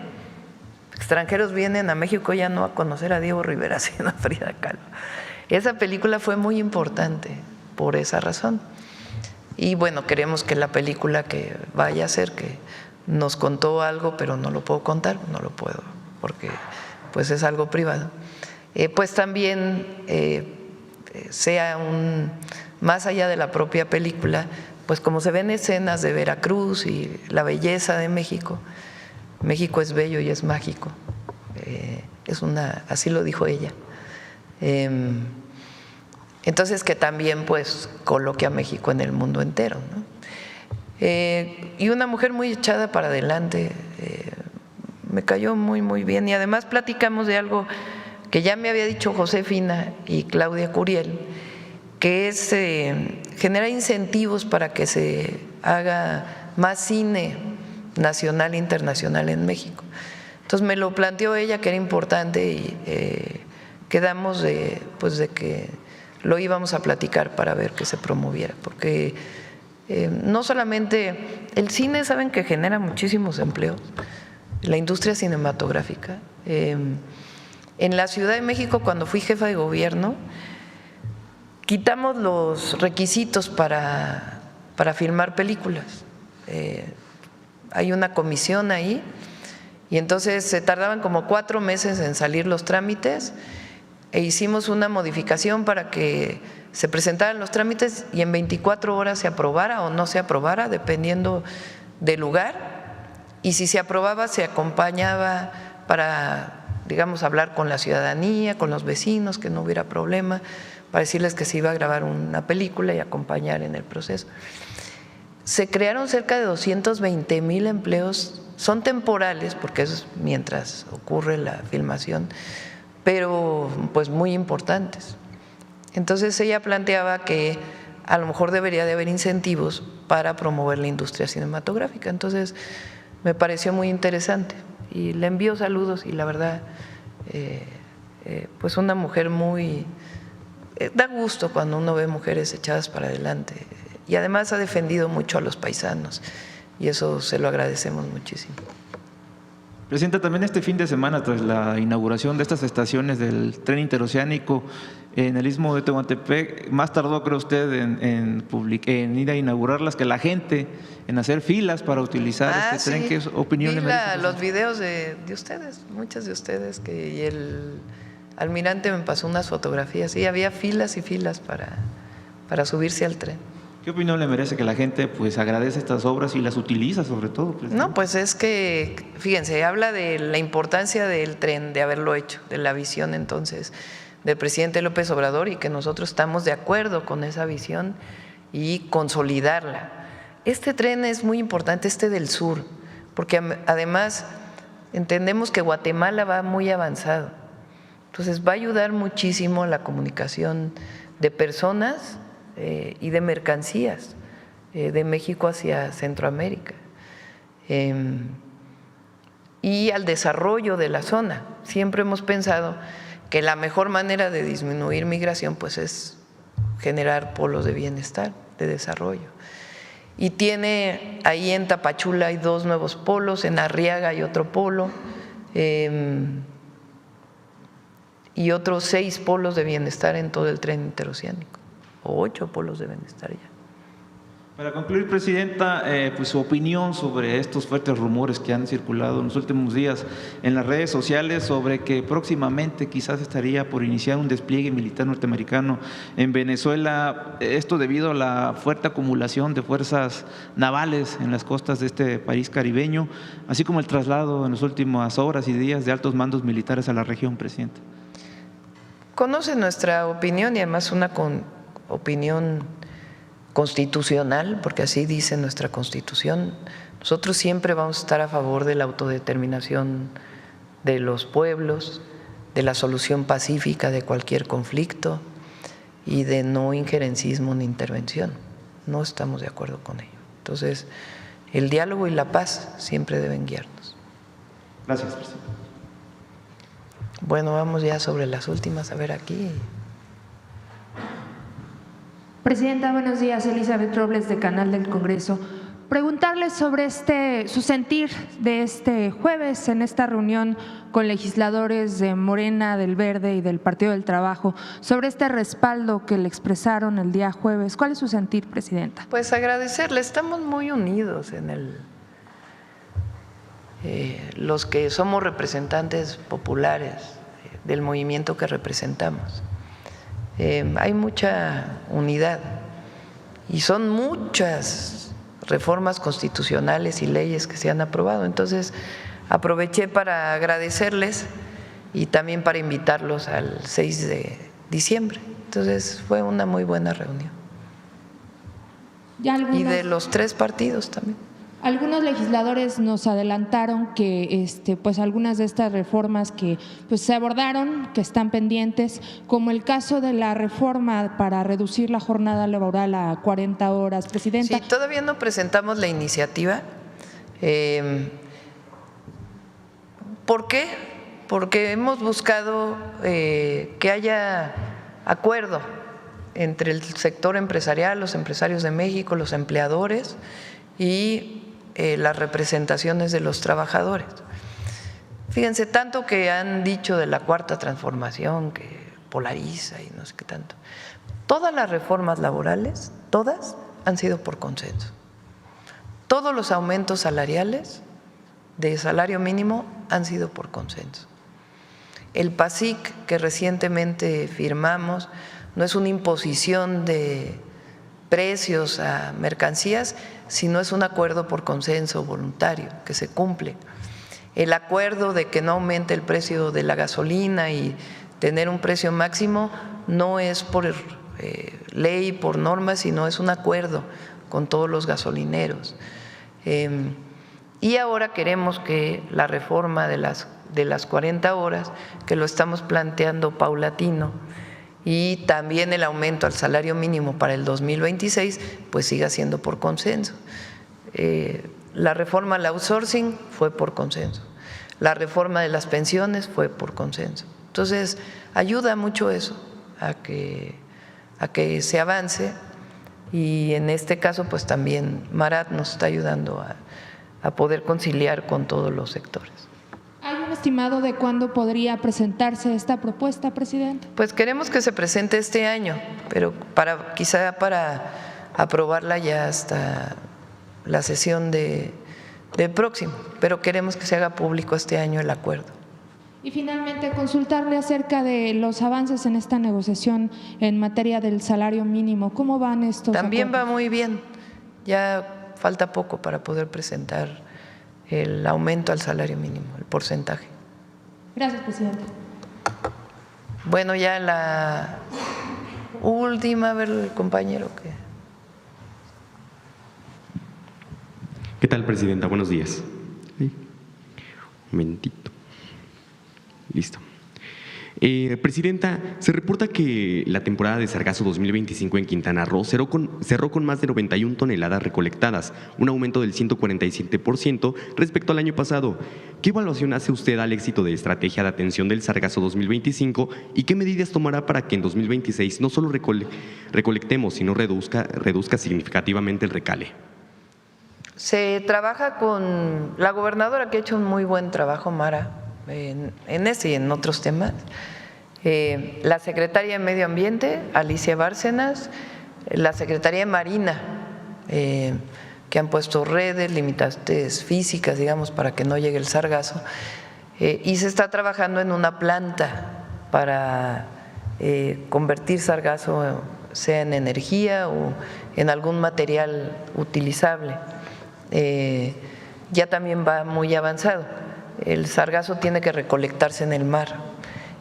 Extranjeros vienen a México ya no a conocer a Diego Rivera, sino a Frida Kahlo. Esa película fue muy importante por esa razón. Y bueno, queremos que la película que vaya a ser, que nos contó algo, pero no lo puedo contar, no lo puedo, porque pues es algo privado, pues también sea más allá de la propia película, pues como se ven escenas de Veracruz y la belleza de México. México es bello y es mágico, así lo dijo ella. Entonces que también pues coloque a México en el mundo entero, ¿no? Y una mujer muy echada para adelante, me cayó muy muy bien, y además platicamos de algo que ya me había dicho Josefina y Claudia Curiel, que es generar incentivos para que se haga más cine nacional e internacional en México. Entonces me lo planteó ella que era importante y quedamos de que lo íbamos a platicar para ver que se promoviera, porque no solamente el cine, saben que genera muchísimos empleos, la industria cinematográfica. En la Ciudad de México, cuando fui jefa de gobierno, quitamos los requisitos para filmar películas. Hay una comisión ahí y entonces se tardaban como 4 meses en salir los trámites e hicimos una modificación para que se presentaran los trámites y en 24 horas se aprobara o no se aprobara, dependiendo del lugar, y si se aprobaba se acompañaba para, digamos, hablar con la ciudadanía, con los vecinos, que no hubiera problema, para decirles que se iba a grabar una película y acompañar en el proceso. Se crearon cerca de 220,000 empleos, son temporales porque es mientras ocurre la filmación, pero pues muy importantes. Entonces ella planteaba que a lo mejor debería de haber incentivos para promover la industria cinematográfica. Entonces me pareció muy interesante y le envío saludos, y la verdad pues una mujer muy… da gusto cuando uno ve mujeres echadas para adelante, y además ha defendido mucho a los paisanos y eso se lo agradecemos muchísimo. Presidenta, también este fin de semana, tras la inauguración de estas estaciones del tren interoceánico en el Istmo de Tehuantepec, más tardó, cree usted, en ir a inaugurarlas que la gente, en hacer filas para utilizar este tren. ¿Qué opinión le merece? Los videos de ustedes, muchas de ustedes, y el almirante me pasó unas fotografías, y había filas y filas para subirse al tren. ¿Qué opinión le merece que la gente pues agradece estas obras y las utiliza sobre todo, presidente? No, pues es que, fíjense, habla de la importancia del tren, de haberlo hecho, de la visión entonces del presidente López Obrador, y que nosotros estamos de acuerdo con esa visión y consolidarla. Este tren es muy importante, del sur, porque además entendemos que Guatemala va muy avanzado, entonces va a ayudar muchísimo la comunicación de personas y de mercancías de México hacia Centroamérica, y al desarrollo de la zona. Siempre hemos pensado que la mejor manera de disminuir migración pues es generar polos de bienestar, de desarrollo. Y tiene ahí en Tapachula hay 2 nuevos polos, en Arriaga hay otro polo, y otros 6 polos de bienestar en todo el tren interoceánico, o 8 polos deben estar ya. Para concluir, presidenta, pues su opinión sobre estos fuertes rumores que han circulado en los últimos días en las redes sociales sobre que próximamente quizás estaría por iniciar un despliegue militar norteamericano en Venezuela, esto debido a la fuerte acumulación de fuerzas navales en las costas de este país caribeño, así como el traslado en las últimas horas y días de altos mandos militares a la región, presidenta. Conoce nuestra opinión, y además una opinión constitucional, porque así dice nuestra Constitución. Nosotros siempre vamos a estar a favor de la autodeterminación de los pueblos, de la solución pacífica de cualquier conflicto y de no injerencismo ni intervención. No estamos de acuerdo con ello. Entonces, el diálogo y la paz siempre deben guiarnos. Gracias, presidente. Bueno, vamos ya sobre las últimas, a ver aquí. Presidenta, buenos días. Elizabeth Robles, de Canal del Congreso. preguntarle sobre su sentir de este jueves en esta reunión con legisladores de Morena, del Verde y del Partido del Trabajo, sobre este respaldo que le expresaron el día jueves. ¿Cuál es su sentir, presidenta? Pues agradecerle, estamos muy unidos en los que somos representantes populares del movimiento que representamos. Hay mucha unidad y son muchas reformas constitucionales y leyes que se han aprobado. Entonces, aproveché para agradecerles y también para invitarlos al 6 de diciembre. Entonces, fue una muy buena reunión. Y de los 3 partidos también. Algunos legisladores nos adelantaron que pues algunas de estas reformas que pues se abordaron, que están pendientes, como el caso de la reforma para reducir la jornada laboral a 40 horas, presidenta. Sí, todavía no presentamos la iniciativa. ¿Por qué? Porque hemos buscado que haya acuerdo entre el sector empresarial, los empresarios de México, los empleadores y las representaciones de los trabajadores. Fíjense, tanto que han dicho de la cuarta transformación, que polariza y no sé qué tanto. Todas las reformas laborales, todas han sido por consenso. Todos los aumentos salariales de salario mínimo han sido por consenso. El PASIC que recientemente firmamos no es una imposición de precios a mercancías, sino es un acuerdo por consenso voluntario que se cumple. El acuerdo de que no aumente el precio de la gasolina y tener un precio máximo no es por ley, por norma, sino es un acuerdo con todos los gasolineros. Y ahora queremos que la reforma de las 40 horas, que lo estamos planteando paulatino, y también el aumento al salario mínimo para el 2026, pues siga siendo por consenso. La reforma al outsourcing fue por consenso. La reforma de las pensiones fue por consenso. Entonces, ayuda mucho eso a que se avance, y en este caso, pues también Marat nos está ayudando a poder conciliar con todos los sectores. ¿Hay un estimado de cuándo podría presentarse esta propuesta, presidente? Pues queremos que se presente este año, pero quizá para aprobarla ya hasta la sesión del próximo, pero queremos que se haga público este año el acuerdo. Y finalmente, consultarle acerca de los avances en esta negociación en materia del salario mínimo. ¿Cómo van estos También acuerdos? va muy bien, ya falta poco para poder presentar el aumento al salario mínimo, el porcentaje. Gracias, presidente. Bueno, ya la última, a ver el compañero que… ¿Qué tal, presidenta? Buenos días. Un momentito. Listo. Presidenta, se reporta que la temporada de sargazo 2025 en Quintana Roo cerró con más de 91 toneladas recolectadas, un aumento del 147% respecto al año pasado. ¿Qué evaluación hace usted al éxito de estrategia de atención del sargazo 2025 y qué medidas tomará para que en 2026 no solo recolectemos, sino reduzca significativamente el recale? Se trabaja con la gobernadora, que ha hecho un muy buen trabajo, Mara, en ese y en otros temas. La secretaria de Medio Ambiente, Alicia Bárcenas, la secretaria de Marina, que han puesto redes, limitantes físicas, digamos, para que no llegue el sargazo, y se está trabajando en una planta para convertir sargazo sea en energía o en algún material utilizable. Ya también va muy avanzado. El sargazo tiene que recolectarse en el mar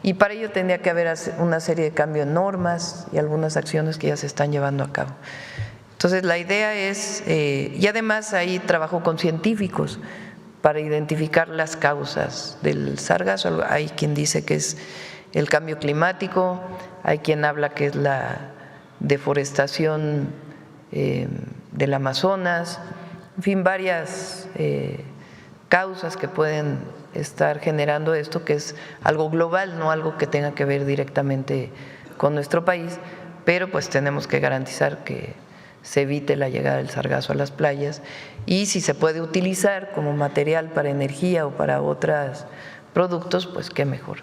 y para ello tendría que haber una serie de cambios en normas y algunas acciones que ya se están llevando a cabo. Entonces la idea es, y además hay trabajo con científicos para identificar las causas del sargazo. Hay quien dice que es el cambio climático, hay quien habla que es la deforestación del Amazonas, en fin, varias causas que pueden estar generando esto, que es algo global, no algo que tenga que ver directamente con nuestro país, pero pues tenemos que garantizar que se evite la llegada del sargazo a las playas, y si se puede utilizar como material para energía o para otros productos, pues qué mejor.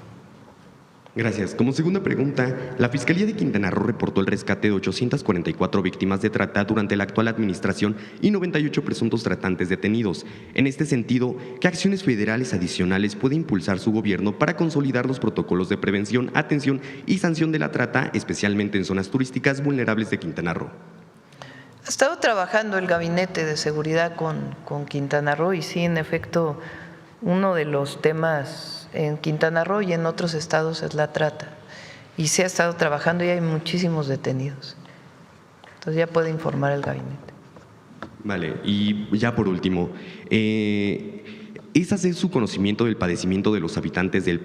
Gracias. Como segunda pregunta, la Fiscalía de Quintana Roo reportó el rescate de 844 víctimas de trata durante la actual administración y 98 presuntos tratantes detenidos. En este sentido, ¿qué acciones federales adicionales puede impulsar su gobierno para consolidar los protocolos de prevención, atención y sanción de la trata, especialmente en zonas turísticas vulnerables de Quintana Roo? Ha estado trabajando el Gabinete de Seguridad con Quintana Roo y sí, en efecto, uno de los temas en Quintana Roo y en otros estados es la trata. Y se ha estado trabajando y hay muchísimos detenidos. Entonces ya puede informar el gabinete. Vale, y ya por último, es hacer su conocimiento del padecimiento de los habitantes del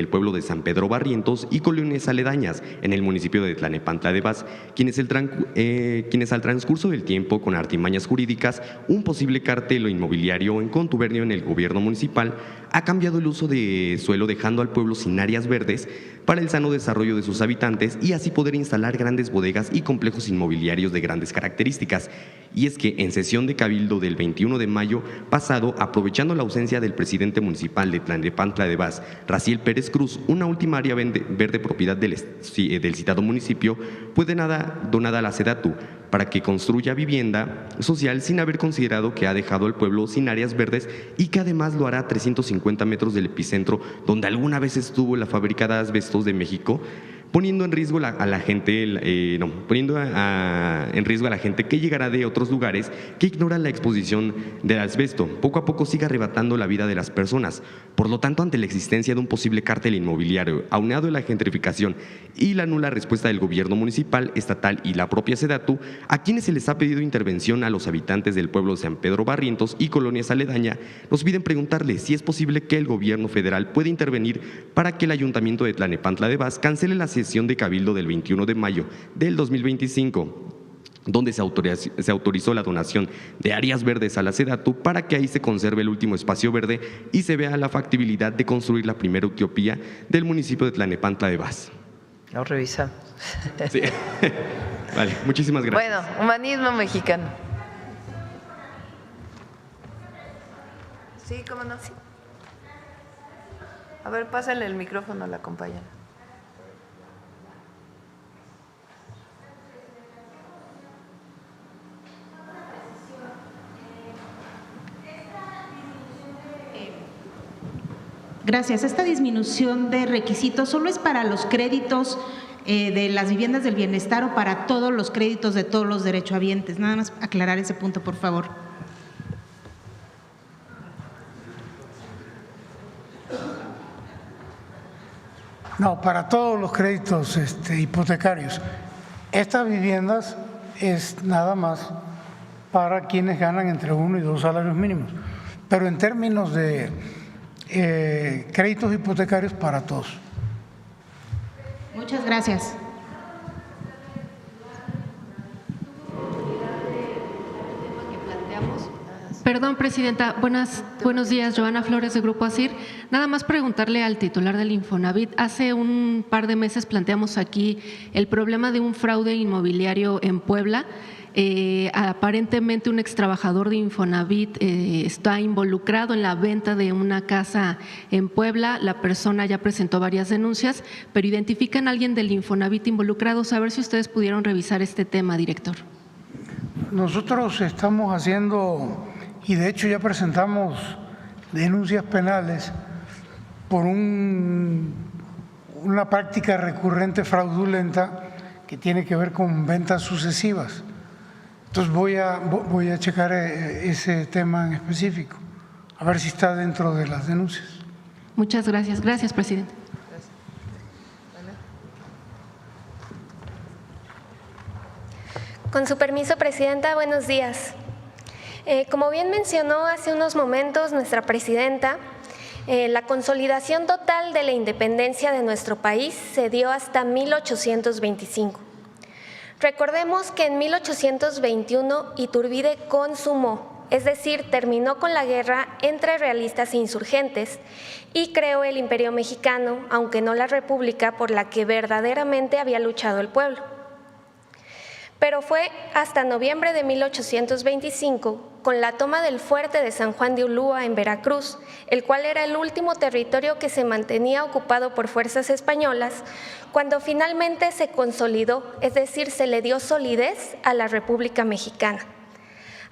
pueblo de San Pedro Barrientos y colonias aledañas en el municipio de Tlalnepantla de Baz, quienes al transcurso del tiempo, con artimañas jurídicas, un posible cártel o inmobiliario en contubernio en el gobierno municipal, ha cambiado el uso de suelo, dejando al pueblo sin áreas verdes para el sano desarrollo de sus habitantes y así poder instalar grandes bodegas y complejos inmobiliarios de grandes características. Y es que en sesión de Cabildo del 21 de mayo pasado, aprovechando la ausencia del presidente municipal de Tlalnepantla de Baz, Raciel Pérez Cruz, una última área verde propiedad del citado municipio fue donada a la SEDATU para que construya vivienda social sin haber considerado que ha dejado al pueblo sin áreas verdes y que además lo hará a 350 metros del epicentro donde alguna vez estuvo la fábrica de asbestos de México, poniendo en riesgo a la gente que llegará de otros lugares que ignoran la exposición del asbesto. Poco a poco sigue arrebatando la vida de las personas. Por lo tanto, ante la existencia de un posible cártel inmobiliario, aunado a la gentrificación y la nula respuesta del gobierno municipal, estatal y la propia SEDATU, a quienes se les ha pedido intervención a los habitantes del pueblo de San Pedro Barrientos y colonias aledañas, nos piden preguntarle si es posible que el gobierno federal pueda intervenir para que el ayuntamiento de Tlalnepantla de Baz cancele la sesión de Cabildo del 21 de mayo del 2025, donde se autorizó la donación de áreas verdes a la SEDATU para que ahí se conserve el último espacio verde y se vea la factibilidad de construir la primera utopía del municipio de Tlalnepantla de Baz. Lo revisamos. Sí. Vale, muchísimas gracias. Bueno, humanismo mexicano. Sí, cómo no. Sí. A ver, pásale el micrófono a la compañera. Gracias. Esta disminución de requisitos solo es para los créditos de las viviendas del bienestar o para todos los créditos de todos los derechohabientes. Nada más aclarar ese punto, por favor. No, para todos los créditos hipotecarios. Estas viviendas es nada más para quienes ganan entre 1 y 2 salarios mínimos. Pero en términos de créditos hipotecarios para todos. Muchas gracias. Perdón, Presidenta. Buenos días, Joana Flores de Grupo ASIR. Nada más preguntarle al titular del Infonavit. Hace un par de meses planteamos aquí el problema de un fraude inmobiliario en Puebla. Aparentemente un extrabajador de Infonavit está involucrado en la venta de una casa en Puebla. La persona ya presentó varias denuncias, pero identifican a alguien del Infonavit involucrado. A ver si ustedes pudieron revisar este tema, director. Nosotros estamos haciendo, y de hecho ya presentamos denuncias penales por una práctica recurrente fraudulenta que tiene que ver con ventas sucesivas. Entonces voy a checar ese tema en específico, a ver si está dentro de las denuncias. Muchas gracias. Gracias, presidente. Con su permiso, Presidenta, buenos días. Como bien mencionó hace unos momentos nuestra Presidenta, la consolidación total de la independencia de nuestro país se dio hasta 1825. Recordemos que en 1821 Iturbide consumó, es decir, terminó con la guerra entre realistas e insurgentes y creó el Imperio Mexicano, aunque no la república por la que verdaderamente había luchado el pueblo. pero fue hasta noviembre de 1825, con la toma del fuerte de San Juan de Ulúa en Veracruz, el cual era el último territorio que se mantenía ocupado por fuerzas españolas, cuando finalmente se consolidó, es decir, se le dio solidez a la República Mexicana.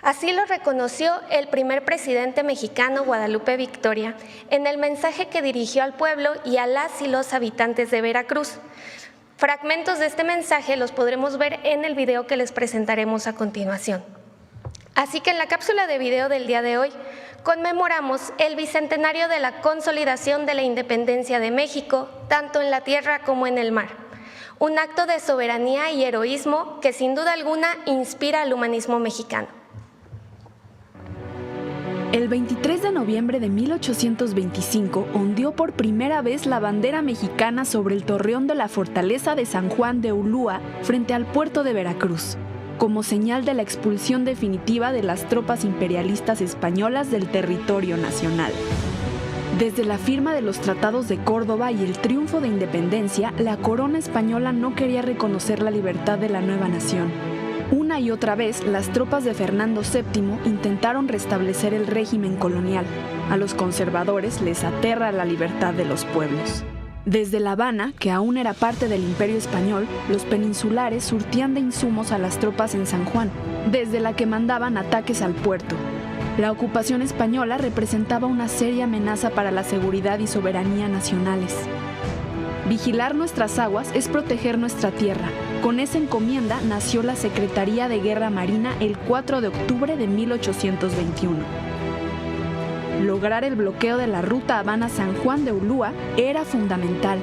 Así lo reconoció el primer presidente mexicano, Guadalupe Victoria, en el mensaje que dirigió al pueblo y a las y los habitantes de Veracruz. Fragmentos de este mensaje los podremos ver en el video que les presentaremos a continuación. Así que en la cápsula de video del día de hoy conmemoramos el bicentenario de la consolidación de la independencia de México, tanto en la tierra como en el mar. Un acto de soberanía y heroísmo que sin duda alguna inspira al humanismo mexicano. El 23 de noviembre de 1825 ondeó por primera vez la bandera mexicana sobre el torreón de la fortaleza de San Juan de Ulúa frente al puerto de Veracruz, como señal de la expulsión definitiva de las tropas imperialistas españolas del territorio nacional. Desde la firma de los tratados de Córdoba y el triunfo de independencia, la corona española no quería reconocer la libertad de la nueva nación. Una y otra vez, las tropas de Fernando VII intentaron restablecer el régimen colonial. A los conservadores les aterra la libertad de los pueblos. Desde La Habana, que aún era parte del Imperio Español, los peninsulares surtían de insumos a las tropas en San Juan, desde la que mandaban ataques al puerto. La ocupación española representaba una seria amenaza para la seguridad y soberanía nacionales. Vigilar nuestras aguas es proteger nuestra tierra. Con esa encomienda nació la Secretaría de Guerra Marina el 4 de octubre de 1821. Lograr el bloqueo de la ruta Habana-San Juan de Ulúa era fundamental.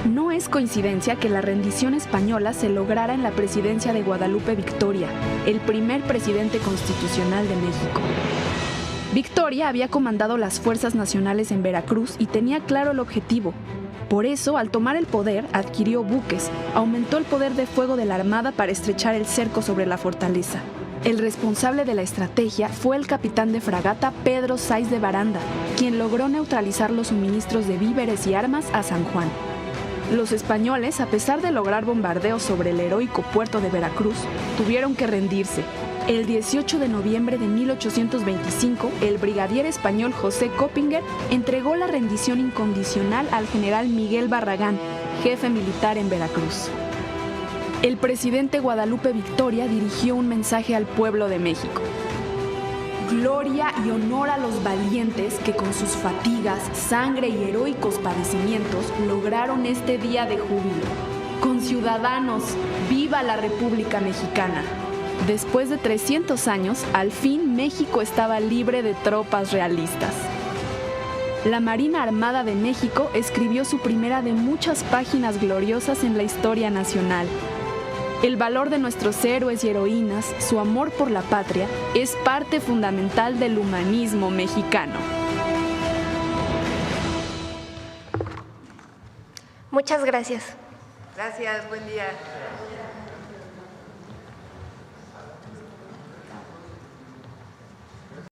No es coincidencia que la rendición española se lograra en la presidencia de Guadalupe Victoria, el primer presidente constitucional de México. Victoria había comandado las fuerzas nacionales en Veracruz y tenía claro el objetivo. Por eso, al tomar el poder, adquirió buques, aumentó el poder de fuego de la Armada para estrechar el cerco sobre la fortaleza. El responsable de la estrategia fue el capitán de fragata Pedro Sáiz de Baranda, quien logró neutralizar los suministros de víveres y armas a San Juan. Los españoles, a pesar de lograr bombardeos sobre el heroico puerto de Veracruz, tuvieron que rendirse. El 18 de noviembre de 1825, el brigadier español José Coppinger entregó la rendición incondicional al general Miguel Barragán, jefe militar en Veracruz. El presidente Guadalupe Victoria dirigió un mensaje al pueblo de México. Gloria y honor a los valientes que con sus fatigas, sangre y heroicos padecimientos lograron este día de júbilo. Conciudadanos, ¡viva la República Mexicana! Después de 300 años, al fin México estaba libre de tropas realistas. La Marina Armada de México escribió su primera de muchas páginas gloriosas en la historia nacional. El valor de nuestros héroes y heroínas, su amor por la patria, es parte fundamental del humanismo mexicano. Muchas gracias. Gracias, buen día.